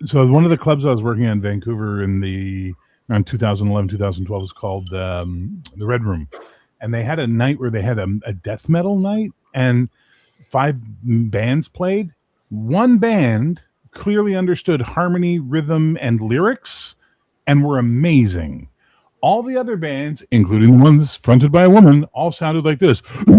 So one of the clubs I was working at in Vancouver around 2011, 2012 was called the Red Room. And they had a night where they had a death metal night and 5 bands played. One band clearly understood harmony, rhythm, and lyrics and were amazing. All the other bands, including the ones fronted by a woman, all sounded like this. And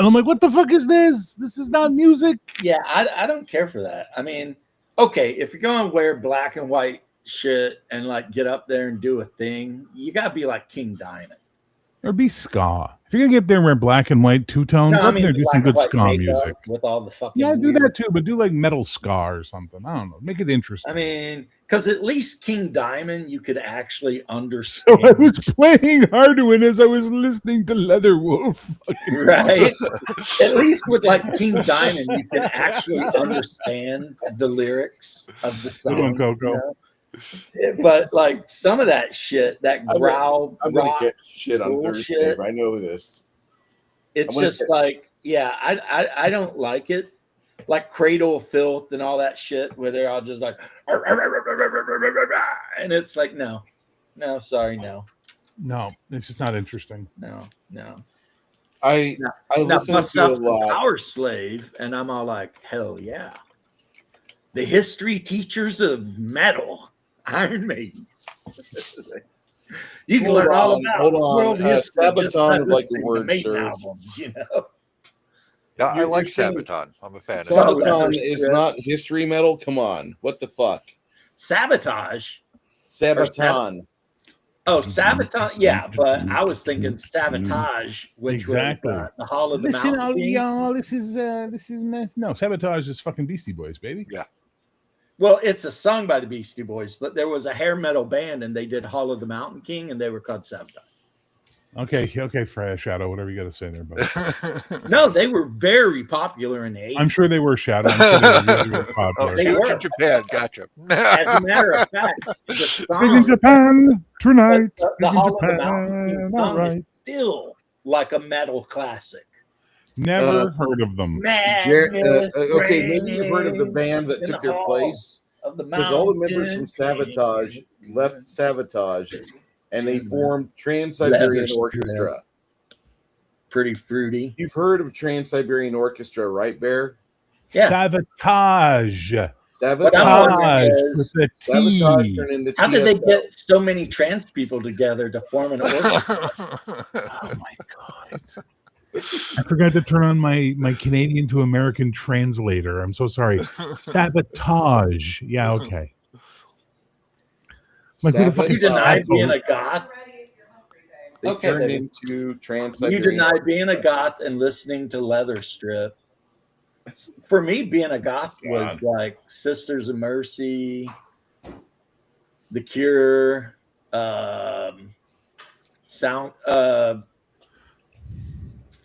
I'm like, what the fuck is this? This is not music. yeah, I don't care for that. I mean, okay, if you're going to wear black and white shit and like get up there and do a thing, you got to be like King Diamond. Or be ska. If you're going to get there and wear black and white two-tone, go up there and do some good ska music. with all the fucking Yeah, do weird- that too, but do like metal ska or something. I don't know. Make it interesting. I mean, because at least King Diamond, you could actually So understand, I was playing Hardwin as I was listening to Leatherwolf. right? At least with like King Diamond, you can actually understand the lyrics of the song. Good one, Coco. you know? But like some of that shit, that growl, I'm gonna rock, get shit on bullshit. Thursday. I know this. it's I'm gonna just say- like, yeah, I don't like it. Like Cradle of Filth and all that shit, where they're all just like, and it's like, no, sorry, no. It's just not interesting. I Now listen bust to a out the lot. Power Slave, and I'm all like, hell yeah. The history teachers of metal, Iron Maiden. You can Hold learn all on, about hold on. world history. just Sabaton by would like the listening to word, Maiden sir. albums, you know. Yeah, I You're like saying- Sabaton. I'm a fan of Sabaton. Sabaton. Sabaton is not history metal. Come on, what the fuck? Sabotage. Sabaton. Oh, Sabotage. Yeah, but I was thinking Sabotage, which Exactly. was the Hall of the Listen, Mountain King. y'all. This is mess. No, Sabotage is fucking Beastie Boys, baby. Yeah. Well, it's a song by the Beastie Boys, but there was a hair metal band and they did Hall of the Mountain King and they were called Sabotage. Okay, Freya, Shadow, whatever you got to say there, buddy. No, they were very popular in the 80s. I'm sure they were Shadow. I'm sure they were really, really Oh, popular. They huge were. in Japan. Gotcha. As a matter of fact, the Big in song, Japan tonight. the Big in Hall of the Mountain King Japan. All song right. is still like a metal classic. Never heard of them. Okay, maybe you've heard of the band that in took the their hall place. of the Because all the members from Mountain Sabotage King. left Sabotage and they formed Trans-Siberian Leather Orchestra. Pretty fruity. You've heard of Trans-Siberian Orchestra, right, Bear? Yeah. Sabotage. What I'm wondering Sabotage is, with a Sabotage T. turned into how did they TSO. get so many trans people together to form an orchestra? Oh my god. I forgot to turn on my Canadian to American translator. I'm so sorry. Sabotage. Yeah, okay. Like, who the fuck You is deny Sabo? being a goth. Ready if you're hungry, babe. They Okay, turned baby. into trans. You deny being a goth and listening to Leather Strip. For me, being a goth was God. like Sisters of Mercy, The Cure,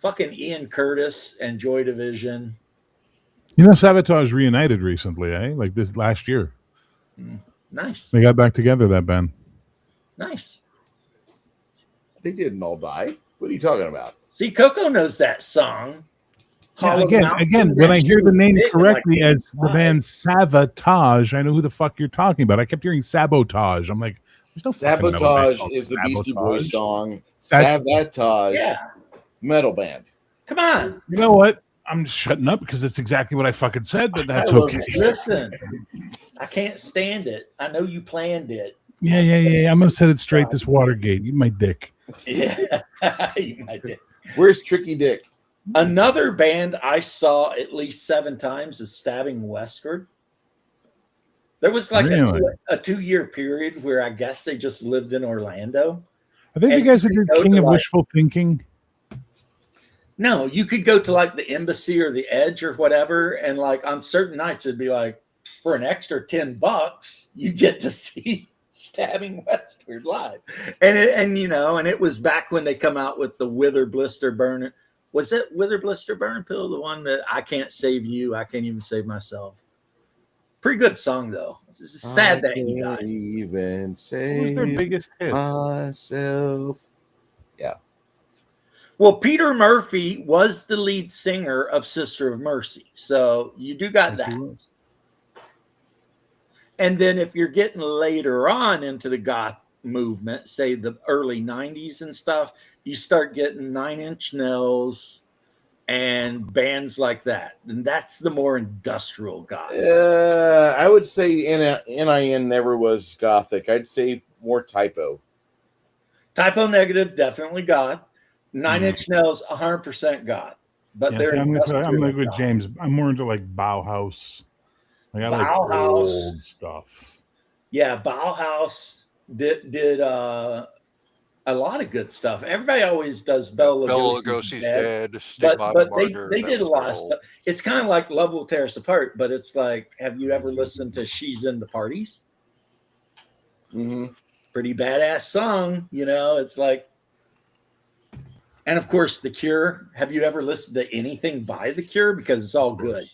fucking Ian Curtis and Joy Division. You know, Sabotage reunited recently, eh? Like this last year. Nice, They got back together, that band. nice. They didn't all die. What are you talking about? See, Coco knows that song. Yeah, Hollow Mountain, again, when I that hear shit the was name big in, correctly like, as the band Sabotage, I know who the fuck you're talking about. I kept hearing Sabotage. I'm like, there's no fucking metal band Sabotage called is the Beastie Boys Sabotage. song. That's- Sabotage, Yeah, metal band. come on. You know what? I'm just shutting up because it's exactly what I fucking said, but that's I love okay. it. Listen, I can't stand it. I know you planned it. Yeah. I'm gonna set it straight. This Watergate. Eat my dick. Yeah, you might be. Where's Tricky Dick? Another band I saw at least 7 times is Stabbing Westward. There was like Really? a 2-year period where I guess they just lived in Orlando. I think you And guys are you the go king to, of like- wishful thinking. No, you could go to like the Embassy or the Edge or whatever, and like on certain nights it'd be like for an extra $10 you get to see Stabbing Westward live, and it was back when they come out with the Wither Blister Burn. Was it Wither Blister Burn Pill, the one that I can't save you, I can't even save myself? Pretty good song though. It's sad that he died. Even What was say their biggest hit? myself. Well, Peter Murphy was the lead singer of Sister of Mercy, so you do got Yes, he that. was. And then if you're getting later on into the goth movement, say the early 90s and stuff, you start getting 9 Inch Nails and bands like that. And that's the more industrial goth. I would say NIN never was gothic. I'd say more typo. Typo Negative, definitely goth. 9 Mhm. Inch Nails, 100% goth. But Yeah, they're see, I'm industrial like with goth. James. I'm more into like Bauhaus. Like I like Bauhaus. old stuff. Yeah, Bauhaus did a lot of good stuff. Everybody always does Bela Bela Lugosi's Lugosi's Dead. dead. But Stigmata they Martyr. did that a was lot their of whole- stuff. It's kind of like Love Will Tear Us Apart, but it's like, have you ever listened to She's in the Parties? Mm-hmm. Pretty badass song, it's like, and of course The Cure. Have you ever listened to anything by The Cure? Because it's all good.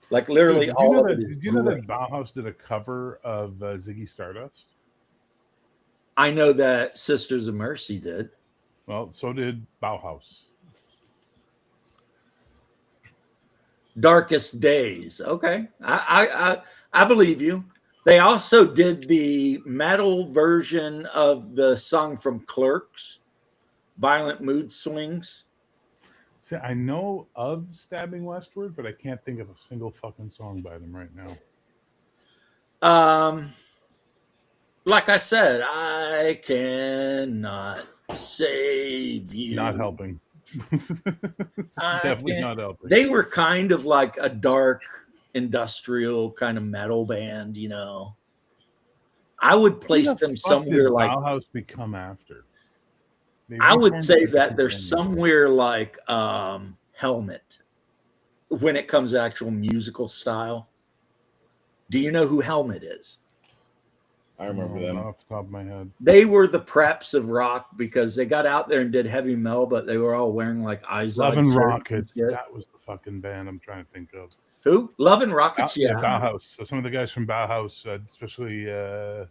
Like literally Dude, all of it is did you know great. that Bauhaus did a cover of Ziggy Stardust? I know that Sisters of Mercy did. Well, so did Bauhaus. Darkest Days. Okay. I believe you. They also did the metal version of the song from Clerks, Violent Mood Swings. See, I know of Stabbing Westward, but I can't think of a single fucking song by them right now. Like I said, I cannot save you. Not helping. It's I definitely can't- not helping. They were kind of like a dark industrial kind of metal band, I would place Who the them fuck did somewhere like Bauhaus become after. They I would reformed say as a that they're band. somewhere like Helmet when it comes to actual musical style. Do you know who Helmet is? I remember No, them. not off the top of my head. They were the preps of rock because they got out there and did heavy metal, but they were all wearing like eyes. Love and Rockets. That was the fucking band I'm trying to think of. Who? Love and Rockets. Yeah. Bauhaus. So some of the guys from Bauhaus, especially the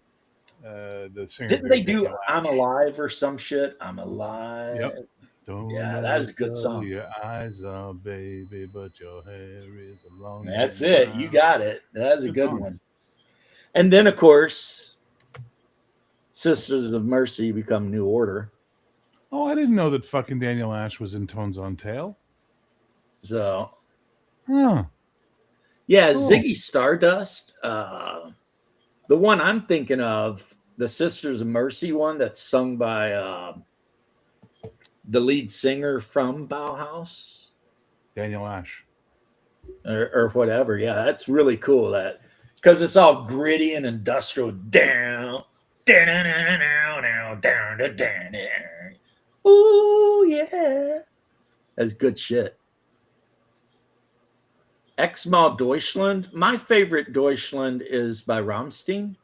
singer. Didn't they do Daniel I'm Ash. Alive or some shit? I'm Alive. Yep. Don't Yeah, that's a good let song. Your eyes are baby, but your hair is a long. That's way it. You down. got it. That's a Good good song. one. And then, of course, Sisters of Mercy become New Order. Oh, I didn't know that fucking Daniel Ash was in Tones on Tail. So, Huh. yeah, Cool. Ziggy Stardust. The one I'm thinking of, the Sisters of Mercy one that's sung by the lead singer from Bauhaus Daniel Ash. or whatever. Yeah, that's really cool. That because it's all gritty and industrial. Down, down, down, down, down, down, down. Ooh, yeah. That's good shit. Exmal Deutschland. My favorite Deutschland is by Rammstein.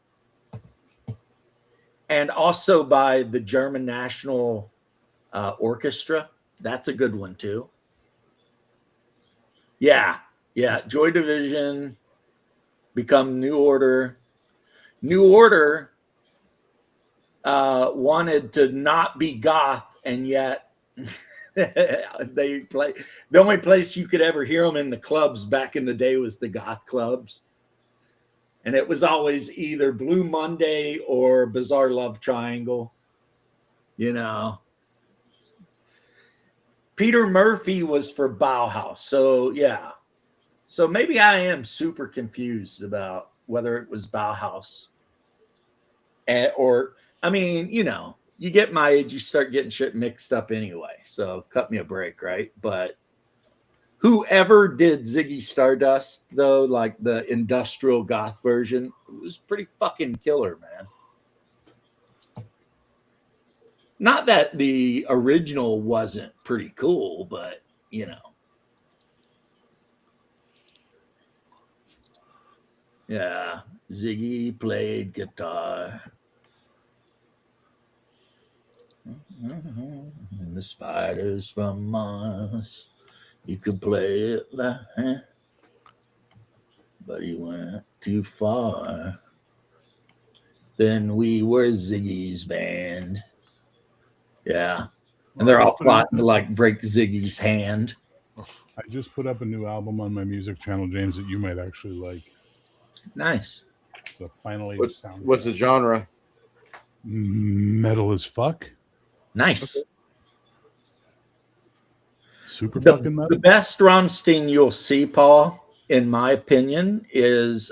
And also by the German National Orchestra. That's a good one too. Yeah. Yeah. Joy Division. Become New Order. New Order wanted to not be goth, and yet they play. The only place you could ever hear them in the clubs back in the day was the goth clubs, and it was always either Blue Monday or Bizarre Love Triangle. You know, Peter Murphy was for Bauhaus, so yeah. So maybe I am super confused about whether it was Bauhaus or, I mean, you know, you get my age, you start getting shit mixed up anyway. So cut me a break, right? But whoever did Ziggy Stardust, though, like the industrial goth version, it was pretty fucking killer, man. Not that the original wasn't pretty cool, but, you know. Yeah, Ziggy played guitar. And the spiders from Mars. You could play it like, but he went too far. Then we were Ziggy's band. Yeah. And they're all plotting to like break Ziggy's hand. I just put up a new album on my music channel, James, that you might actually like. Nice. The finally What's the genre? Metal as fuck. Nice. Okay. Super fucking metal. The best Rammstein you'll see, Paul, in my opinion, is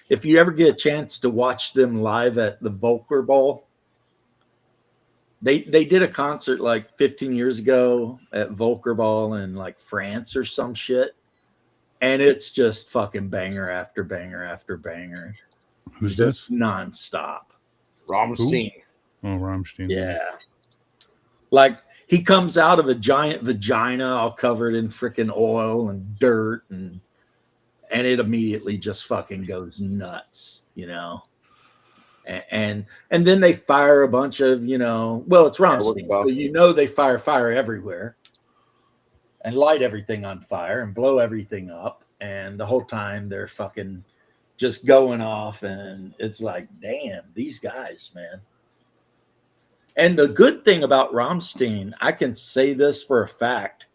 if you ever get a chance to watch them live at the Volker Bowl. They did a concert like 15 years ago at Volker Ball in like France or some shit. And it's just fucking banger after banger after banger. Who's this? Nonstop. Rammstein. Oh, Rammstein. Yeah. Like he comes out of a giant vagina all covered in freaking oil and dirt and it immediately just fucking goes nuts, you know. And then they fire a bunch of, you know, well, it's Rammstein, so you know they fire everywhere and light everything on fire and blow everything up, and the whole time they're fucking just going off, and it's like, damn, these guys, man. And the good thing about Rammstein, I can say this for a fact,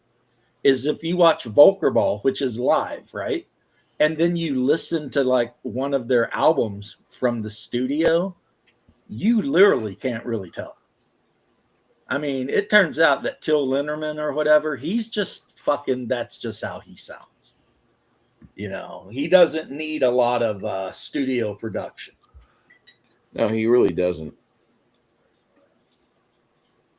is if you watch Volker Ball, which is live, right? And then you listen to like one of their albums from the studio, you literally can't really tell. I mean, it turns out that Till Lindemann or whatever, he's just fucking, that's just how he sounds. You know, he doesn't need a lot of studio production. No, he really doesn't.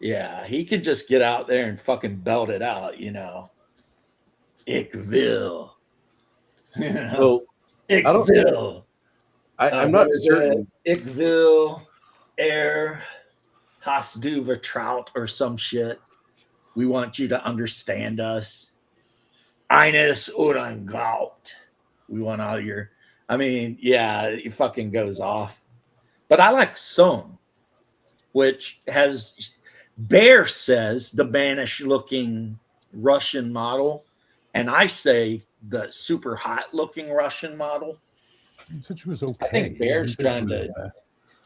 Yeah, he can just get out there and fucking belt it out, you know. Ik will. You know? Well, Ik will. I'm not certain. Ik will air Hast du vertraut or some shit. We want you to understand us. Eines oder Gaut. We want all your, I mean, yeah, it fucking goes off. But I like Song, which has, Bear says the Banish looking Russian model. And I say the super hot looking Russian model. You said she was okay. I think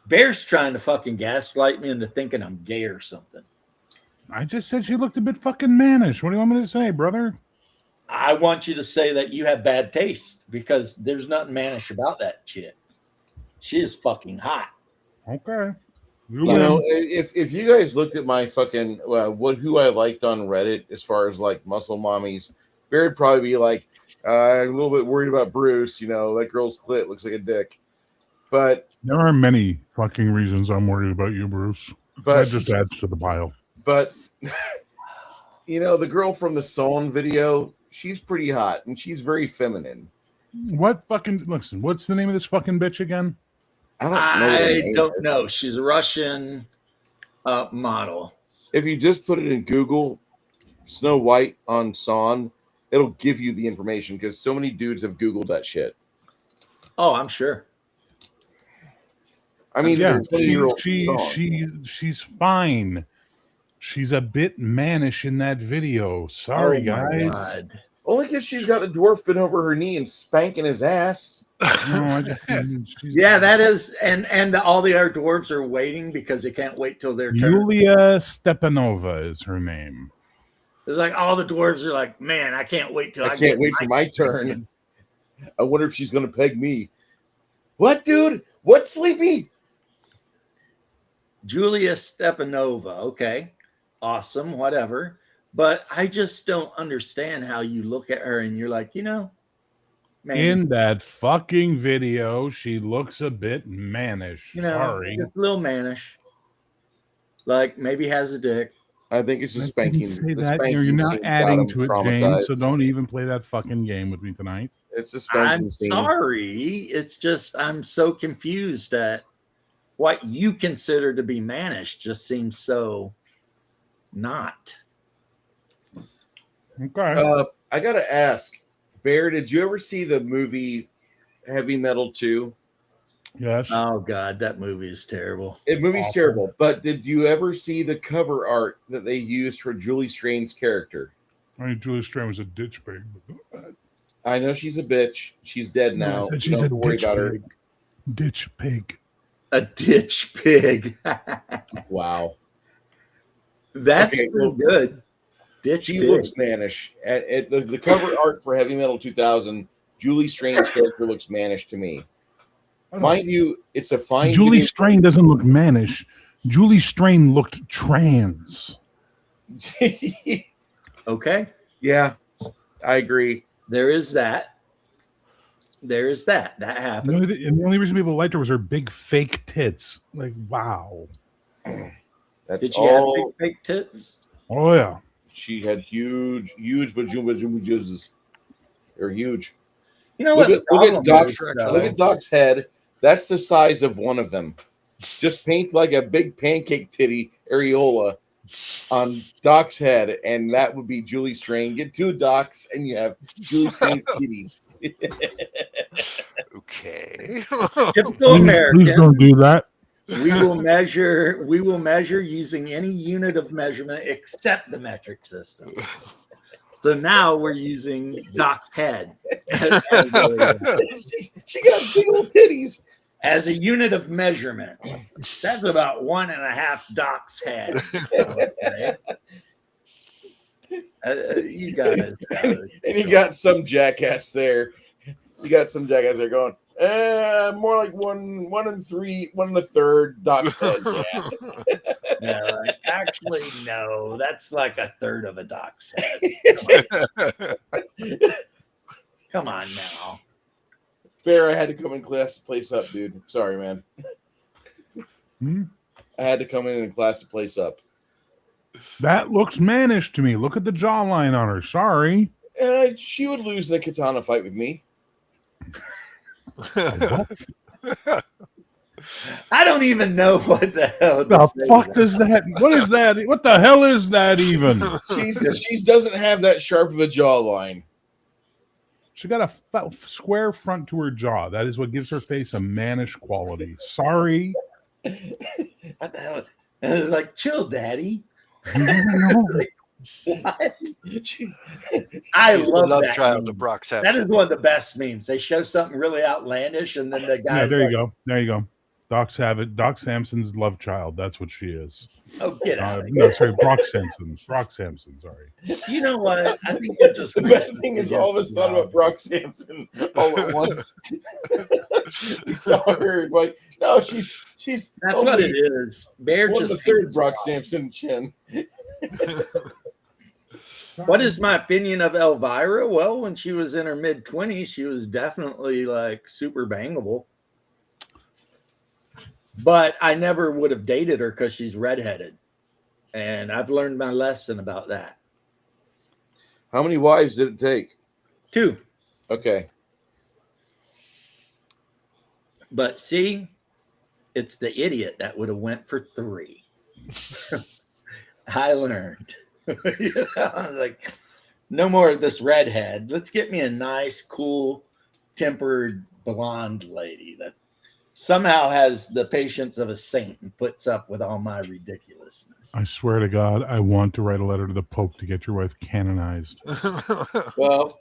Bear's trying to fucking gaslight me into thinking I'm gay or something. I just said she looked a bit fucking mannish. What do you want me to say, brother? I want you to say that you have bad taste because there's nothing mannish about that chick. She is fucking hot. Okay. You know, if you guys looked at my fucking who I liked on Reddit as far as like muscle mommies, Bear would probably be like a little bit worried about Bruce. You know, that girl's clit looks like a dick. But there are many fucking reasons I'm worried about you, Bruce. But that just adds to the pile. But the girl from the Song video, she's pretty hot and she's very feminine. What fucking listen? What's the name of this fucking bitch again? I don't know. her I name. don't know. She's a Russian model. If you just put it in Google, Snow White on Song, it'll give you the information because so many dudes have Googled that shit. Oh, I'm sure. I mean, Yeah, it's a 20-year-old she's fine. She's a bit mannish in that video. Sorry, Oh, my guys. God. Only because she's got the dwarf bent over her knee and spanking his ass. No, I just, she's, Yeah, that is, and all the other dwarves are waiting because they can't wait till their turn. Yulia Stepanova is her name. It's like all the dwarves are like, man, I can't wait till I can't wait for my turn. I wonder if she's going to peg me. What, dude? What, Sleepy? Julia Stepanova. Okay, awesome, whatever. But I just don't understand how you look at her and you're like, man. In that fucking video, she looks a bit mannish. Sorry. Just a little mannish. Like maybe has a dick. I think it's a I spanking. didn't say the that. spanking You're not scene got adding him to it, traumatized. James. So don't even play that fucking game with me tonight. It's a spanking I'm scene. sorry. It's just I'm so confused at what you consider to be mannish just seems so not. Okay. I gotta ask, Bear, did you ever see the movie Heavy Metal 2? Yes. Oh God, that movie is terrible. The movie's Awful. terrible, but did you ever see the cover art that they used for Julie Strain's character? I mean, Julia Strain was a ditch pig. I know she's a bitch. She's dead now. She's You don't a have to worry ditch about her. pig. Ditch pig. A ditch pig. Wow. That's Okay, pretty well, good. Ditch She pig. looks mannish. The cover art for Heavy Metal 2000, Julie Strain's character looks mannish to me. Mind you, it's a fine. Julie video- Strain doesn't look mannish. Julie Strain looked trans. Okay. Yeah, I agree. There is that. There is that. That The happened. only reason people liked her was her big fake tits. Like, wow. That's Did she have all. big fake tits? Oh, yeah. She had huge juices. They're huge. You know Look what? at, look at Doc's, though? look at Doc's head. That's the size of one of them. Just paint like a big pancake titty areola on Doc's head, and that would be Julie Strain. Get two Docs, and you have Julie Strain titties. Okay. Typical Please American. don't do that. We will measure using any unit of measurement except the metric system. So now we're using Doc's head as She got big old titties. a unit of measurement. That's about 1.5 Doc's head. Okay. You guys. And you got some jackass there. You got some jackass there going, more like one and a third Doc's head. Yeah. No, actually, no. That's like a third of a Doc's head. Come on now. Fair, I had to come in class the place up, dude. Sorry, man. Hmm? I had to come in and class the place up. That looks mannish to me. Look at the jawline on her. Sorry. She would lose the katana fight with me. I don't even know what the hell. The to say fuck to does that? What is that? What the hell is that even? She doesn't have that sharp of a jawline. She got a square front to her jaw. That is what gives her face a mannish quality. Sorry. What the hell? And it's like, chill, daddy. What? I He's the love love that. child meme. of Brock That Sampson. is one of the best memes. They show something really outlandish, and then the guy. Yeah, there you go. There you go. Doc Samson's love child. That's what she is. Oh, get out! No, sorry, Brock Sampson. Brock Sampson. Sorry. You know what? I think you're just The best thing is all of us thought about Brock Sampson all at once. We saw her like, no, she's That's what it is. Bear One of just the third hates Brock off. Sampson chin. What is my opinion of Elvira? Well, when she was in her mid-20s, she was definitely like super bangable. But I never would have dated her because she's redheaded. And I've learned my lesson about that. How many wives did it take? 2. Okay. But see, it's the idiot that would have went for 3. I learned. You know, I was like, no more of this redhead. Let's get me a nice, cool, tempered blonde lady that somehow has the patience of a saint and puts up with all my ridiculousness. I swear to God, I want to write a letter to the Pope to get your wife canonized. Well,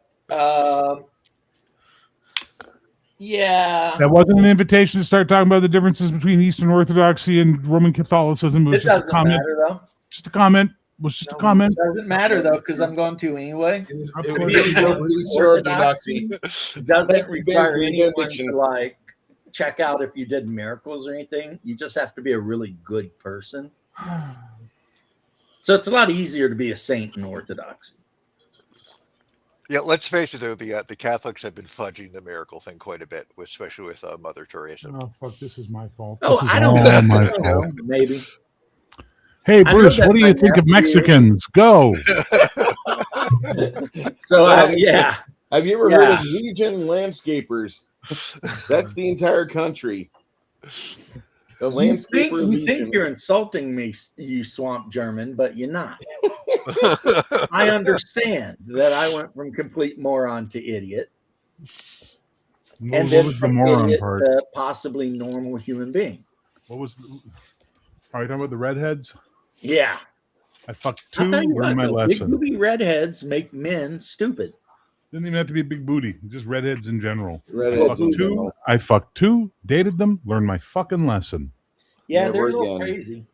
yeah. That wasn't an invitation to start talking about the differences between Eastern Orthodoxy and Roman Catholicism. It was It just a doesn't comment. matter, though. Just a comment. It was just a comment. It doesn't matter, though, because I'm going to anyway. Of It would course. be Eastern Orthodoxy. Doesn't Thank you, Ben, require for the anyone benediction. to like check out if you did miracles or anything. You just have to be a really good person. So it's a lot easier to be a saint in Orthodoxy. Yeah, let's face it, though, the Catholics have been fudging the miracle thing quite a bit, especially with Mother Teresa. Oh, fuck, this is my fault. Oh, This is I don't all my know. fault. Maybe. Hey, I know Bruce, that what do my you think of nephew- Mexicans? Go. So yeah, Have you ever heard Yeah. of Legion Landscapers? That's the entire country. The Landscaper you Legion. think you're insulting me, you swamp German, but you're not. I understand that I went from complete moron to idiot, What, and what then was the from moron idiot part? to possibly normal human being. What was? Are you talking about the redheads? Yeah. I fucked I'll 2. tell you Learned my what, though, big lesson. booby redheads make men stupid. Didn't even have to be big booty. Just redheads in general. Redheads I fucked in 2. general. I fucked 2. Dated them. Learned my fucking lesson. Yeah, Never they're a little again. crazy.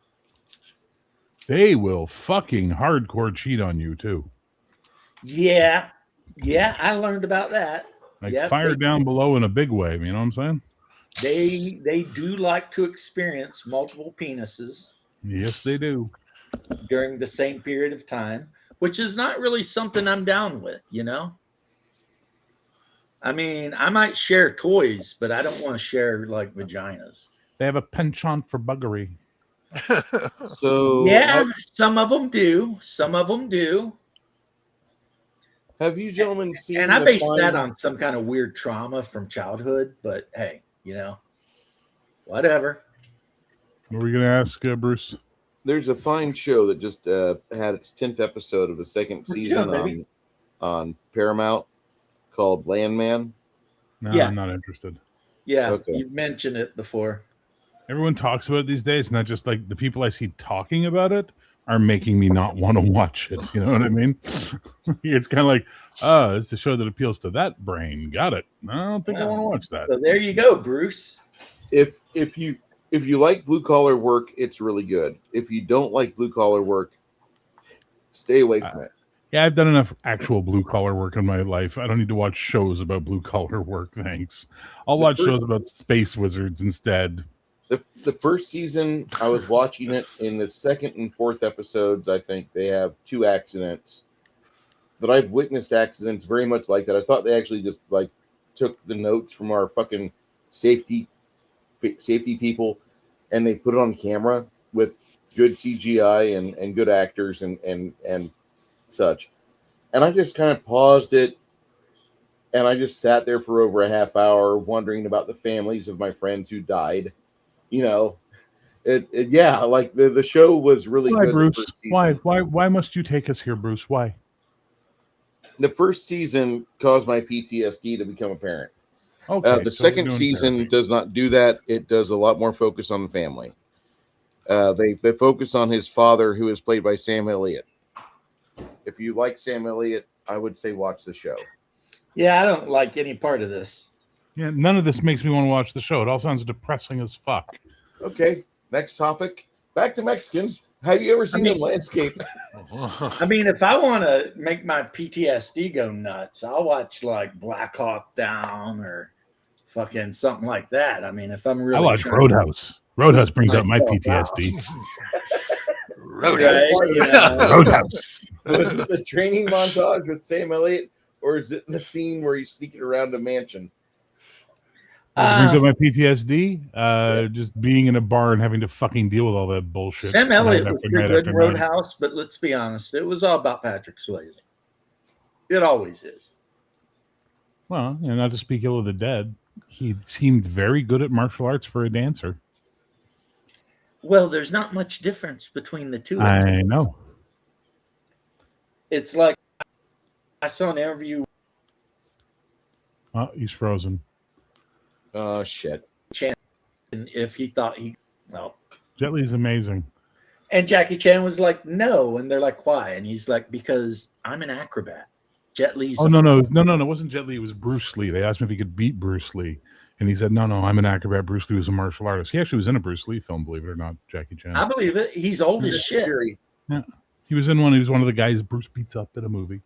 They will fucking hardcore cheat on you too. Yeah. Yeah, I learned about that. Like Yep, fire they- down below in a big way. You know what I'm saying? They do like to experience multiple penises Yes, they do. during the same period of time, which is not really something I'm down with, you know? I mean, I might share toys, but I don't want to share like vaginas. They have a penchant for buggery. So Yeah, some of them do. Some of them do. have you gentlemen seen? And I the base fine- that on some kind of weird trauma from childhood, but hey, you know, whatever. What were you gonna ask, Bruce? There's a fine show that just had its 10th episode of the second What season show, baby? on Paramount called Landman. No, Yeah. I'm not interested. Yeah, Okay. you've mentioned it before. Everyone talks about it these days, not just like the people I see talking about it are making me not want to watch it. You know what I mean? It's kind of like, oh, it's a show that appeals to that brain. Got it. I don't think I want to watch that. So there you go, Bruce. If you like blue collar work, it's really good. If you don't like blue collar work, stay away from it. Yeah, I've done enough actual blue collar work in my life. I don't need to watch shows about blue collar work. Thanks. I'll watch shows about space wizards instead. The first season, I was watching it. In the second and fourth episodes, I think they have 2 accidents. But I've witnessed accidents very much like that. I thought they actually just like took the notes from our fucking safety people, and they put it on camera with good CGI and good actors and such. And I just kind of paused it, and I just sat there for over a half hour wondering about the families of my friends who died. You know, yeah, like the show was really Why, good. the Bruce? first season. Why must you take us here, Bruce? Why? The first season caused my PTSD to become apparent. Okay. The so we're second doing season therapy. does not do that. It does a lot more focus on the family. They focus on his father, who is played by Sam Elliott. If you like Sam Elliott, I would say watch the show. Yeah, I don't like any part of this. Yeah, none of this makes me want to watch the show. It all sounds depressing as fuck. Okay, next topic. Back to Mexicans. Have you ever seen mean- the landscape? I mean, if I want to make my PTSD go nuts, I'll watch like Black Hawk Down or fucking something like that. I mean, if I'm really I watch trying- Roadhouse. Roadhouse brings out my Myself out. PTSD. Right, you know. Roadhouse. Was it the training montage with Sam Elliott, or is it the scene where he's sneaking around a mansion? Brings up my PTSD. Just being in a bar and having to fucking deal with all that bullshit. Sam night Elliott was after pretty night good after in night. Roadhouse, but let's be honest, it was all about Patrick Swayze. It always is. Well, not to speak ill of the dead, he seemed very good at martial arts for a dancer. Well, there's not much difference between the two. I know. It's like I saw an interview Oh, he's frozen. Oh shit. and if he thought he well, Jet Li's amazing. and Jackie Chan was like, no, and they're like, why? And he's like, because I'm an acrobat. Jet Li's Oh, no. It wasn't Jet Li. It was Bruce Lee. They asked him if he could beat Bruce Lee. And he said, no, I'm an acrobat. Bruce Lee was a martial artist. He actually was in a Bruce Lee film, believe it or not, Jackie Chan. I believe it. He's old as shit. He was in one. He was one of the guys Bruce beats up in a movie.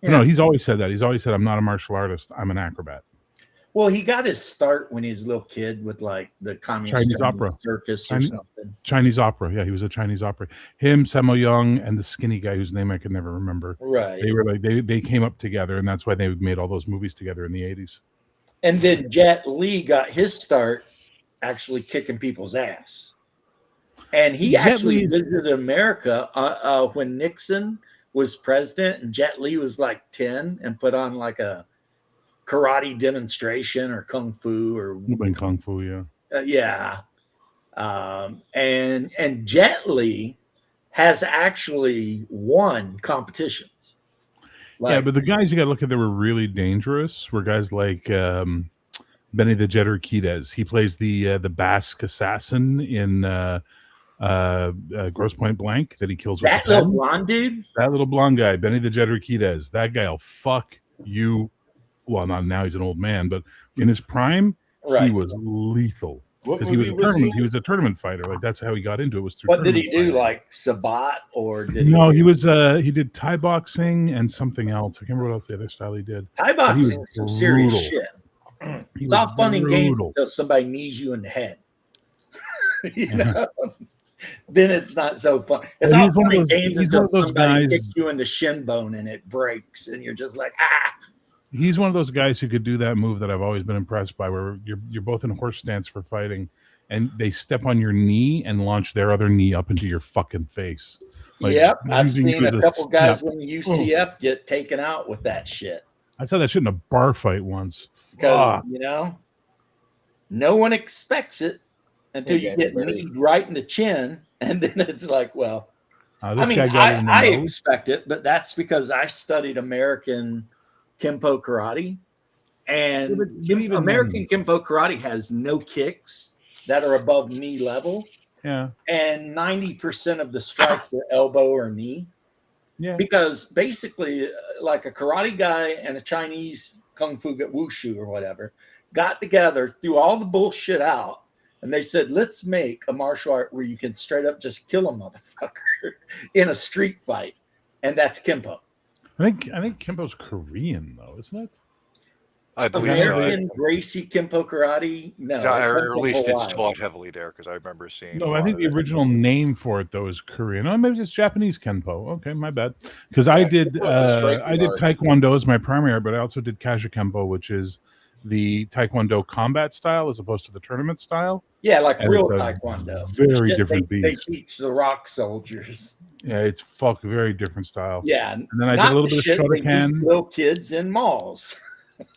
Yeah. No, he's always said that. He's always said, I'm not a martial artist. I'm an acrobat. Well, he got his start when he was a little kid with like the communist Chinese opera. circus Chinese- or something. Chinese opera. Yeah, he was a Chinese opera. Him, Sammo Young, and the skinny guy whose name I can never remember. Right. They were like they came up together, and that's why they made all those movies together in the 80s. And then Jet Li got his start actually kicking people's ass. And he Jet actually Li is- visited America when Nixon was president, and Jet Li was like 10 and put on like a karate demonstration or kung fu or In Kung Fu, yeah. yeah. And Jet Li has actually won competitions. Yeah, but the guys you got to look at that were really dangerous were guys like Benny the Jet Urquidez. He plays the Basque assassin in Grosse Point Blank that he kills with that the little pen. blonde dude. That little blonde guy, Benny the Jet Urquidez. That guy'll fuck you. Well, not now. He's an old man, but in his prime, Right. he was lethal What because he was a movie tournament. He was a tournament fighter. Like that's how he got into it. Was through. What did he tournament do? fighting. Like Sabat or did No, he he was. He did Thai boxing and something else. I can't remember what else the other style he did. Thai But he was boxing? Some serious brutal. shit. He It's was all fun and games brutal. until somebody knees you in the head. You Yeah. know? Then it's not so fun. It's And all he's one fun of and those- games he's until one of those somebody guys- kicks you in the shin bone and it breaks, and you're just like, ah. He's one of those guys who could do that move that I've always been impressed by, where you're both in horse stance for fighting, and they step on your knee and launch their other knee up into your fucking face. Like, Yep, I've using seen you a as couple guys step. in the UCF get taken out with that shit I saw that shit in a bar fight once. because Ah. no one expects it until Hey, you get Barry. kneed right in the chin, and then it's like, well. This I mean, guy got it in the I nose. expect it, but that's because I studied American Kempo karate, and Yeah, but even American Kempo karate has no kicks that are above knee level, Yeah, and 90% of the strikes are elbow or knee. yeah. Because basically, like a karate guy and a Chinese kung fu wushu or whatever got together, threw all the bullshit out, and they said, let's make a martial art where you can straight up just kill a motherfucker in a street fight. And that's Kempo. I think Kempo's Korean though, isn't it? I believe so. American Gracie Kempo karate, no. Or that's at from least it's Hawaii. taught heavily there because I remember seeing. No, a I lot think of the it. original name for it though is Korean. Oh, maybe it's Japanese Kenpo. Okay, my bad. Because I Yeah, did Kenpo is striking I did art. Taekwondo as my primary art, but I also did Kaja Kenpo, which is the Taekwondo combat style as opposed to the tournament style. Yeah, like And real it's a Taekwondo. very Shit different they beast. teach the rock soldiers. Yeah, it's very different style. Yeah. And then I did not a little the bit of shit they teach Shotokan. little kids in malls.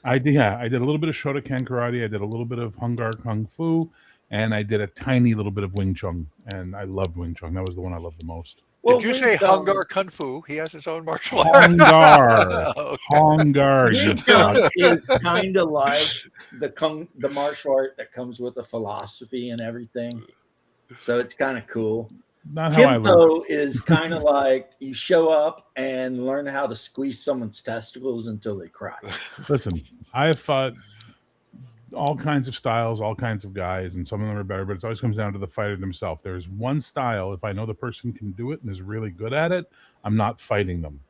I did a little bit of Shotokan karate. I did a little bit of Hungar Kung Fu, and I did a tiny little bit of Wing Chun. And I loved Wing Chun. That was the one I loved the most. Well, Did you Wing say Chun- Hungar Kung Fu? He has his own martial art. Hungar. Okay. Hungar. you Wing Chun fuck. is kind of like the martial art that comes with a philosophy and everything. So it's kind of cool. Not how I learned. Kempo is kind of like you show up and learn how to squeeze someone's testicles until they cry. Listen, I have fought all kinds of styles, all kinds of guys, and some of them are better, but it always comes down to the fighter themselves. There's one style, if I know the person can do it and is really good at it, I'm not fighting them.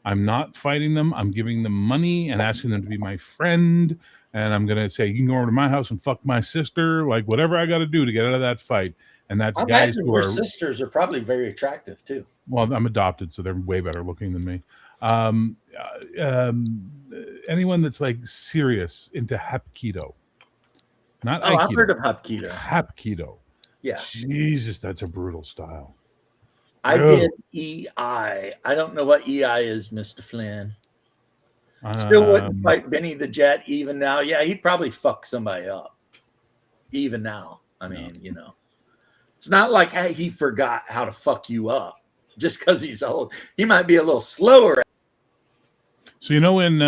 I'm not fighting them. I'm giving them money and asking them to be my friend. And I'm going to say, you can go over to my house and fuck my sister, like whatever I got to do to get out of that fight. And that's I guys imagine who your are, sisters are probably very attractive too. well, I'm adopted, so they're way better looking than me. Anyone that's like serious into Hapkido, Not Oh, I've heard Aikido. of Hapkido. Hapkido. Yeah, Jesus, that's a brutal style. I Bro. did EI. I don't know what EI is, Mr. Flynn. Still wouldn't fight Benny the Jet even now. Yeah, he'd probably fuck somebody up even now. I mean, you know, it's not like hey, he forgot how to fuck you up just because he's old. He might be a little slower. So you know in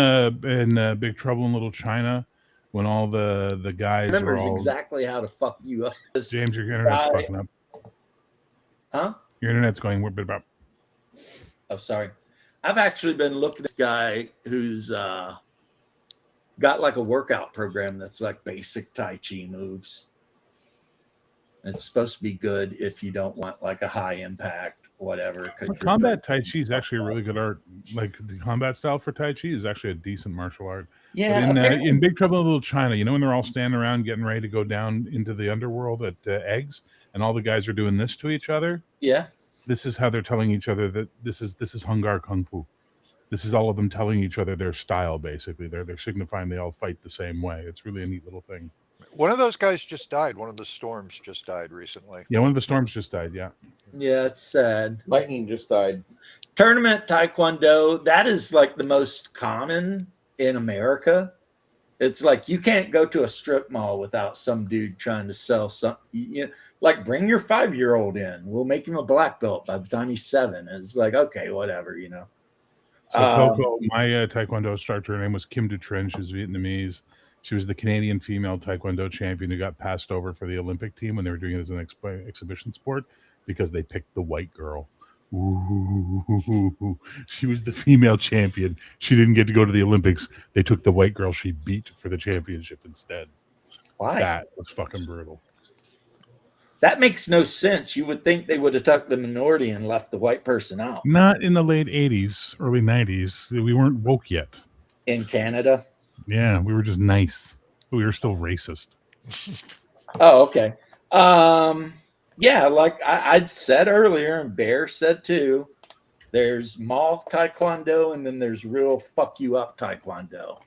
Big Trouble in Little China, when all the guys are Remembers all exactly how to fuck you up. James, your internet's guy- fucking up. Huh? Your internet's going a bit about. Oh, sorry. I've actually been looking at this guy who's got like a workout program that's like basic Tai Chi moves. It's supposed to be good if you don't want like a high impact, whatever. Combat Tai Chi is actually a really good art. Like the combat style for Tai Chi is actually a decent martial art. Yeah. But in Big Trouble in Little China, you know when they're all standing around getting ready to go down into the underworld at Eggs, and all the guys are doing this to each other. Yeah. This is how they're telling each other that this is Hungar Kung Fu. This is all of them telling each other their style. Basically, they're signifying they all fight the same way. It's really a neat little thing. One of those guys just died. One of the Storms just died recently. Yeah, one of the Storms just died. Yeah. Yeah, it's sad. Lightning just died. Tournament Taekwondo, that is like the most common in America. It's like you can't go to a strip mall without some dude trying to sell something. You know, like bring your 5-year-old in. We'll make him a black belt by the time he's 7. It's like, okay, whatever, you know. So Coco, my Taekwondo instructor, her name was Kim Dutrin. She was Vietnamese. She was the Canadian female Taekwondo champion who got passed over for the Olympic team when they were doing it as an exhibition sport because they picked the white girl. Ooh, she was the female champion. She didn't get to go to the Olympics. They took the white girl she beat for the championship instead. Why? That was fucking brutal. That makes no sense. You would think they would have tucked the minority and left the white person out. Not in the late 80s, early 90s. We weren't woke yet. In Canada? Yeah, we were just nice. We were still racist. Oh, okay. Yeah, like I said earlier, and Bear said too, there's mall Taekwondo and then there's real fuck you up Taekwondo.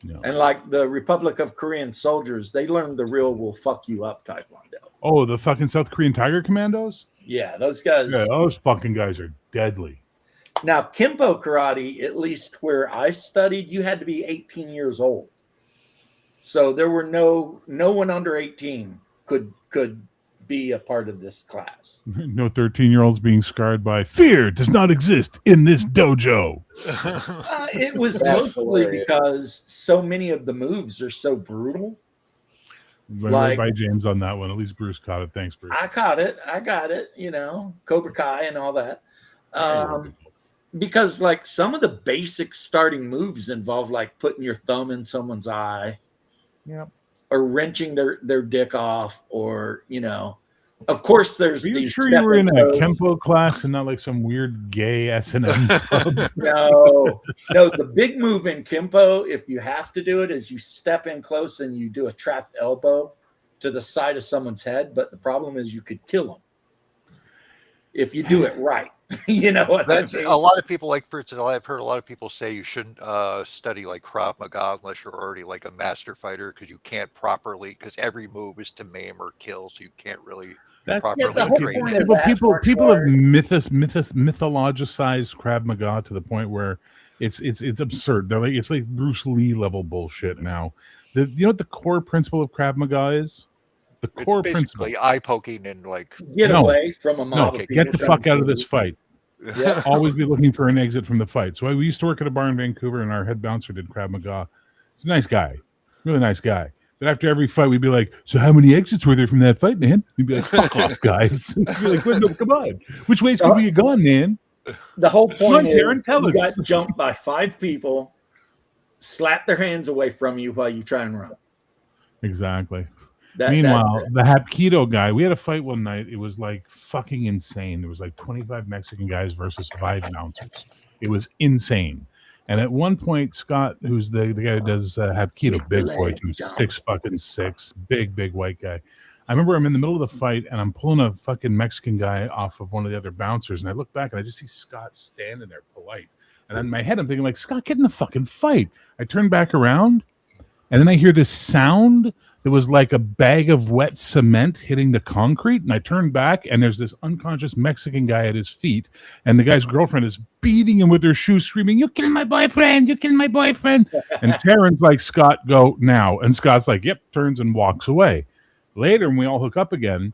No. And like the Republic of Korean soldiers, they learned the real will fuck you up Taekwondo. Oh, the fucking South Korean Tiger Commandos? Yeah, those guys. Yeah, those fucking guys are deadly. Now, Kimpo karate, at least where I studied, you had to be 18 years old. So there were no one under 18 could be a part of this class. No 13-year-olds being scarred by fear does not exist in this dojo. It was That's mostly hilarious. because so many of the moves are so brutal. Right by James on that one. At least Bruce caught it. Thanks, Bruce. I got it, you know, Cobra Kai and all that. Because like some of the basic starting moves involve like putting your thumb in someone's eye. Yep. Or wrenching their dick off, or you know, of course there's Are you these sure you were in a stepping Kempo class and not like some weird gay S&M club? No, the big move in Kimpo, if you have to do it, is you step in close and you do a trapped elbow to the side of someone's head. But the problem is you could kill them if you do it right. You know what That's I mean? a lot of people, like, for instance, I've heard a lot of people say you shouldn't study like Krav Maga unless you're already like a master fighter, because you can't properly, because every move is to maim or kill, so you can't really That's properly the whole train point it. of that people martial have art. mythologicized Krav Maga to the point where it's absurd. They're like, it's like Bruce Lee level bullshit now. You know what the core principle of Krav Maga is? The core It's principle. basically eye poking and like Get No. away from a No, model. Okay, get the penis fuck out of on this fight. Yeah. Always be looking for an exit from the fight. So we used to work at a bar in Vancouver, and our head bouncer did Krav Maga. He's a nice guy, really nice guy. But after every fight, we'd be like, "So how many exits were there from that fight, man?" We'd be like, "Fuck off, guys!" We'd be like, "No, come on, which ways could we have gone, man?" The whole Come on, point is Taryn, tell you us. got jumped by 5 people, slap their hands away from you while you try and run. Exactly. That- Meanwhile, the Hapkido guy, we had a fight one night. It was like fucking insane. There was like 25 Mexican guys versus 5 bouncers. It was insane. And at one point, Scott, who's the guy who does Hapkido, big boy, who's 6'6", big white guy. I remember I'm in the middle of the fight and I'm pulling a fucking Mexican guy off of one of the other bouncers, and I look back and I just see Scott standing there polite. And in my head, I'm thinking like, Scott, get in the fucking fight. I turn back around, and then I hear this sound There was like a bag of wet cement hitting the concrete, and I turned back, and there's this unconscious Mexican guy at his feet, and the guy's girlfriend is beating him with her shoes, screaming, "You killed my boyfriend! You killed my boyfriend!" And Taryn's like, "Scott, go now!" And Scott's like, "Yep," turns and walks away. Later, when we all hook up again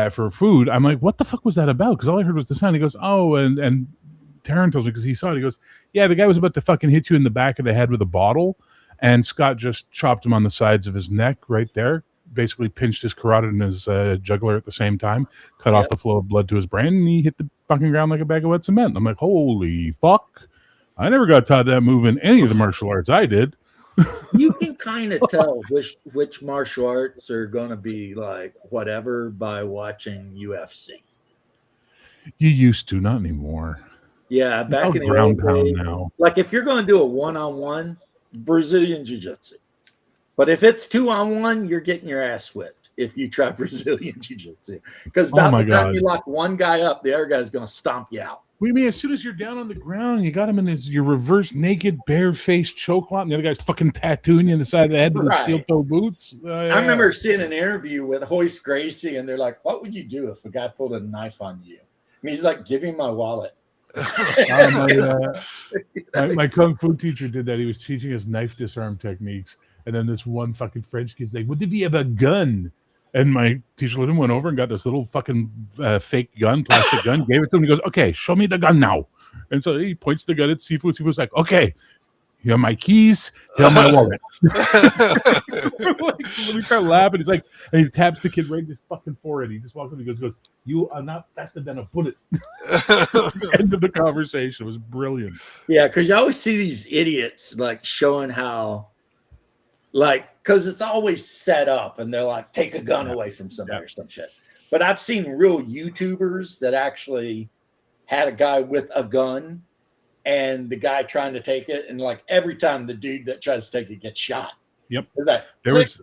for food, I'm like, "What the fuck was that about?" Because all I heard was the sound. He goes, "Oh," and Taryn tells me because he saw it. He goes, "Yeah, the guy was about to fucking hit you in the back of the head with a bottle." And Scott just chopped him on the sides of his neck right there, basically pinched his carotid and his jugular at the same time, cut off the flow of blood to his brain, and he hit the fucking ground like a bag of wet cement. I'm like, holy fuck. I never got taught that move in any of the martial arts I did. You can kind of tell which martial arts are going to be like whatever by watching UFC. You used to, not anymore. Yeah, back in the ground old pound days, now. like if you're going to do a one-on-one, Brazilian Jiu-Jitsu. But if it's 2-on-1, you're getting your ass whipped if you try Brazilian Jiu-Jitsu. Because about the time you lock one guy up, the other guy's going to stomp you out. What do you mean? As soon as you're down on the ground, you got him in your reverse naked, bare-faced choke lock, and the other guy's fucking tattooing you in the side of the head with his steel-toe boots. I remember seeing an interview with Hoist Gracie, and they're like, "What would you do if a guy pulled a knife on you?" And he's like, "Give him my wallet." My kung fu teacher did that. He was teaching us knife disarm techniques, and then this one fucking French kid's like, "What if you have a gun?" And my teacher went over and got this little fucking fake gun, plastic gun, gave it to him. He goes, "Okay, show me the gun now." And so he points the gun at Sifu. Sifu's like, "Okay, here are my keys, here are my wallet." We start laughing. He's like, and he taps the kid right in his fucking forehead. He just walks up and he goes, "You are not faster than a bullet." End of the conversation. It was brilliant. Yeah, because you always see these idiots like showing how, like, because it's always set up and they're like, take a gun away from somebody or some shit. But I've seen real YouTubers that actually had a guy with a gun and the guy trying to take it, and like every time the dude that tries to take it gets shot. Yep. That There was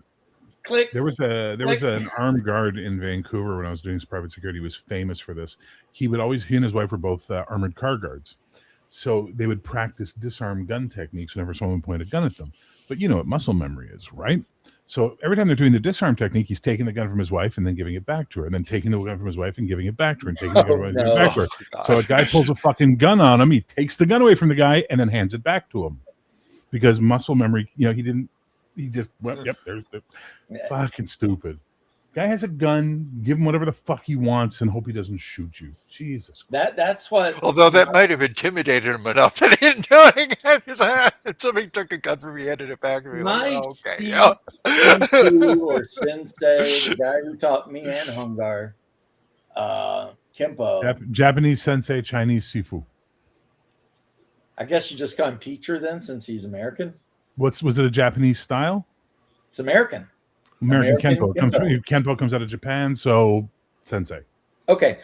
click. an armed guard in Vancouver when I was doing his private security. He was famous for this. He and his wife were both armored car guards. So they would practice disarm gun techniques whenever someone pointed a gun at them. But you know what muscle memory is, right? So every time they're doing the disarm technique, he's taking the gun from his wife and then giving it back to her, and then taking the gun from his wife and giving it back to her, and taking the gun from his wife and giving it back to her. So a guy pulls a fucking gun on him, he takes the gun away from the guy and then hands it back to him. Because muscle memory, he just went, yep, there's fucking stupid. Guy has a gun, give him whatever the fuck he wants and hope he doesn't shoot you. Jesus. That's what. Although that might have intimidated him enough that he didn't know if somebody took a gun from me, handed it back to me. My Okay. or sensei, the guy who taught me and Hungar, Kempo. Japanese sensei, Chinese Sifu. I guess you just call him teacher then, since he's American. Was it a Japanese style? It's American. American Kenpo. Kenpo comes out of Japan, so sensei. Okay.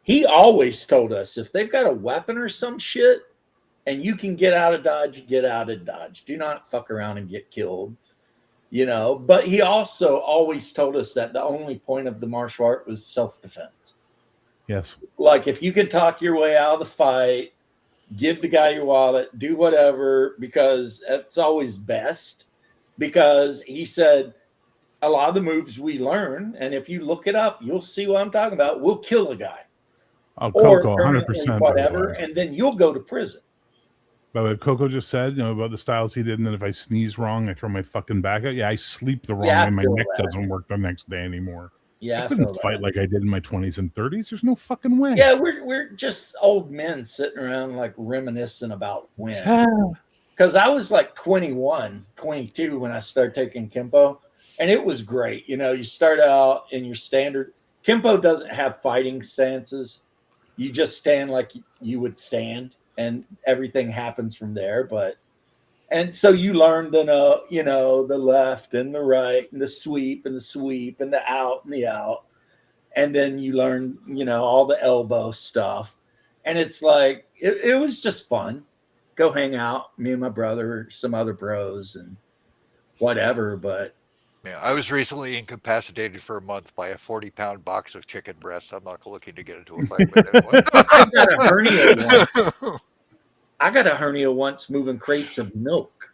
He always told us if they've got a weapon or some shit and you can get out of Dodge, get out of Dodge. Do not fuck around and get killed. But he also always told us that the only point of the martial art was self-defense. Yes. Like if you can talk your way out of the fight, give the guy your wallet, do whatever, because that's always best. Because he said a lot of the moves we learn, and if you look it up, you'll see what I'm talking about. We'll kill a guy. Oh, Or Coco, 100%. whatever, and then you'll go to prison. But what Coco just said, about the styles he did, and then if I sneeze wrong, I throw my fucking back out. Yeah, I sleep the wrong way. My neck doesn't work the next day anymore. Yeah, I couldn't fight like I did in my 20s and 30s. There's no fucking way. Yeah, we're just old men sitting around like reminiscing about when. Because I was like 21, 22 when I started taking Kempo, and it was great. You start out in your standard. Kempo doesn't have fighting stances. You just stand like you would stand, and everything happens from there. And so you learn the left and the right and the sweep and the out and the out. And then you learn, all the elbow stuff. And it's like, it was just fun. Go hang out, me and my brother, some other bros and whatever. But yeah, I was recently incapacitated for a month by a 40-pound box of chicken breast. I'm not looking to get into a fight with anyone. I got a hernia once moving crates of milk.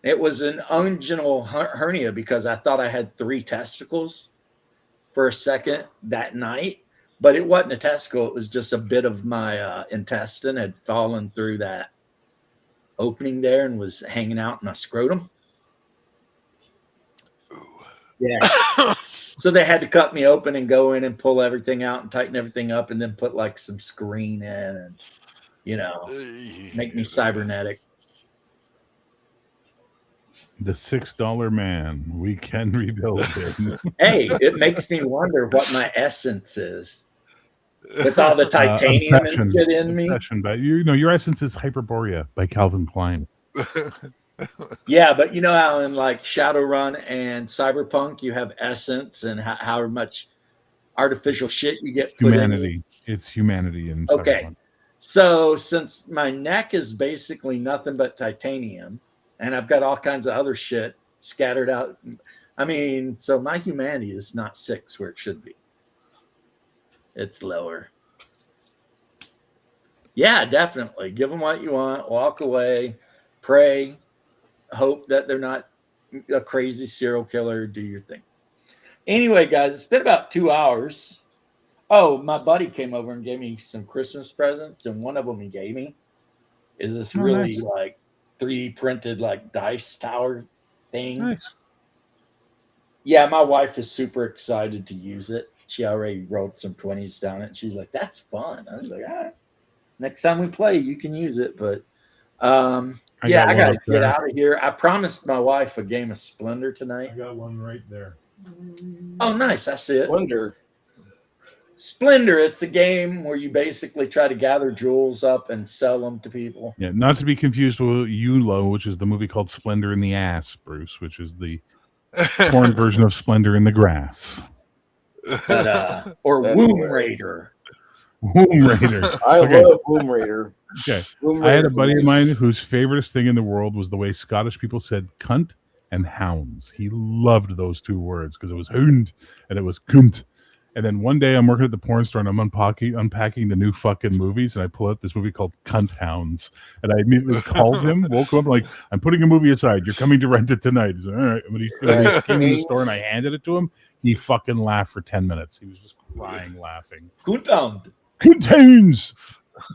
It was an inguinal hernia because I thought I had 3 testicles for a second that night, but it wasn't a testicle. It was just a bit of my intestine had fallen through that opening there and was hanging out in my scrotum. Yeah. So they had to cut me open and go in and pull everything out and tighten everything up and then put like some screen in and, you know, make me cybernetic. The $6 man. We can rebuild him. Hey, it makes me wonder what my essence is with all the titanium and shit in me. Obsession, but your essence is Hyperborea by Calvin Klein. Yeah, but you know how in like Shadowrun and Cyberpunk you have essence and how much artificial shit you get put in. Humanity. It's humanity in Okay. Cyberpunk. So since my neck is basically nothing but titanium and I've got all kinds of other shit scattered out, I mean, so my humanity is not 6 where it should be. It's lower. Yeah, definitely. Give them what you want. Walk away. Pray. Hope that they're not a crazy serial killer. Do your thing. Anyway, guys, it's been about 2 hours. Oh, my buddy came over and gave me some Christmas presents, and one of them he gave me is this really nice. like 3D printed like dice tower thing. Nice. Yeah, my wife is super excited to use it. She already wrote some 20s down it. She's like, "That's fun." I was like, "All right, next time we play, you can use it." But I gotta get out of here. I promised my wife a game of Splendor tonight. I got one right there. Oh, nice. I see it. Wonder. Splendor. It's a game where you basically try to gather jewels up and sell them to people. Yeah, not to be confused with Yulo, which is the movie called Splendor in the Ass, Bruce, which is the porn version of Splendor in the Grass. But, or That's Womb weird. Raider. Womb Raider. I Okay. love Womb Raider. Okay. Womb I had a Raider's buddy of amazing. mine whose favoriteest thing in the world was the way Scottish people said cunt and hounds. He loved those 2 words because it was hound and it was kunt. And then one day I'm working at the porn store and I'm unpacking the new fucking movies, and I pull out this movie called Cunt Hounds. And I immediately called him, woke him up like, "I'm putting a movie aside. You're coming to rent it tonight." He's like, "All right." And when he came in the store and I handed it to him, he fucking laughed for 10 minutes. He was just crying, laughing. Gutund. Cunt Hounds!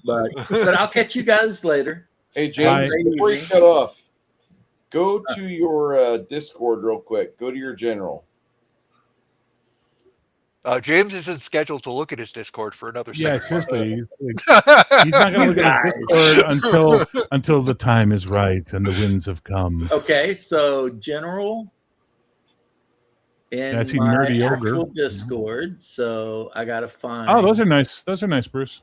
But I'll catch you guys later. Hey, James, Bye. before you cut off, go to your Discord real quick. Go to your general. James isn't scheduled to look at his Discord for another Yeah, second. seriously. He's not going to look at his Discord until the time is right and the winds have come. Okay, so General in Yeah, I see my Nerdy Ogre. actual Discord. So I gotta find. Oh, those are nice. Those are nice, Bruce.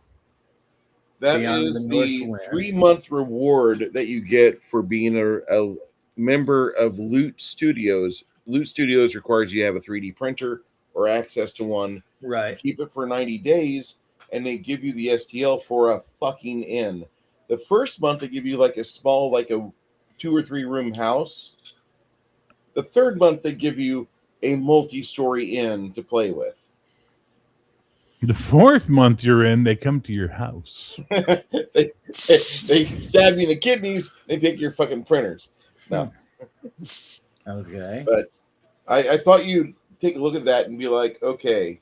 That Beyond is the the North Wind. 3-month reward that you get for being a member of Loot Studios. Loot Studios requires you to have a 3D printer or access to one. right. Keep it for 90 days, and they give you the STL for a fucking inn. The first month, they give you like a small, like a 2 or 3 room house. The third month, they give you a multi-story inn to play with. The 4th month you're in, they come to your house. they stab you in the kidneys. They take your fucking printers. No, Okay. but I thought you'd take a look at that and be like, okay,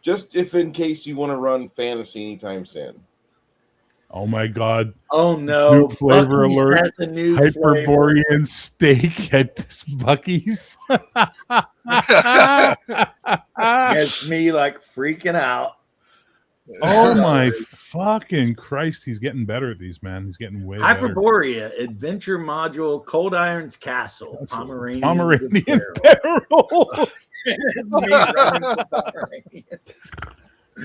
just if in case you want to run fantasy anytime soon. Oh my God. Oh no! New flavor Buc-ee's alert. has a new flavor. Hyperborean steak at Buc-ee's. It's me like freaking out. Oh my fucking Christ. He's getting better at these, man. He's getting way better. Hyperborea Adventure Module Cold Irons Castle Pomeranian. Pomeranian Barrel. Barrel. Me running the Pomeranian.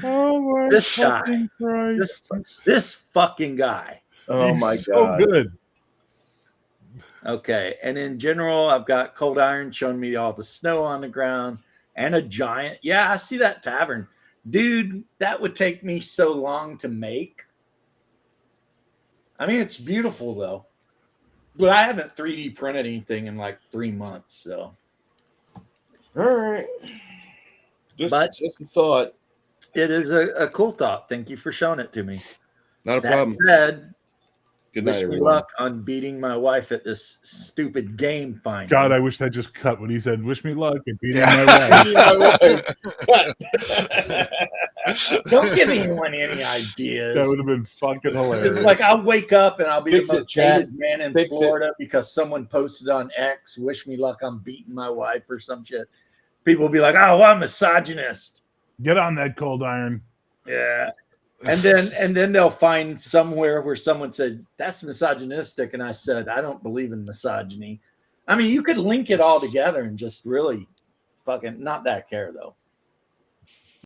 Oh my This guy. fucking Christ. This fucking guy. Oh He's my so god! good. Okay, and in general, I've got Cold Iron showing me all the snow on the ground and a giant. Yeah, I see that tavern. Dude, that would take me so long to make. I mean, it's beautiful though. But I haven't 3D printed anything in like 3 months, so. All right, But- just a thought. It is a cool thought. Thank you for showing it to me. Not a That problem. said, Good night, Wish me everyone. luck on beating my wife at this stupid game finally. God, I wish that just cut when he said, "Wish me luck" and beating Yeah. my wife. Don't give anyone any ideas. That would have been fucking It's hilarious. like I'll wake up and I'll be Fix the it, most chat. hated man in Fix it. Florida because someone posted on X, "Wish me luck, I'm beating my wife" or some shit. People will be like, "Oh, I'm a misogynist." Get on that cold iron. Yeah. And then they'll find somewhere where someone said, "That's misogynistic," and I said, "I don't believe in misogyny." I mean, you could link it all together and just really fucking not that care though.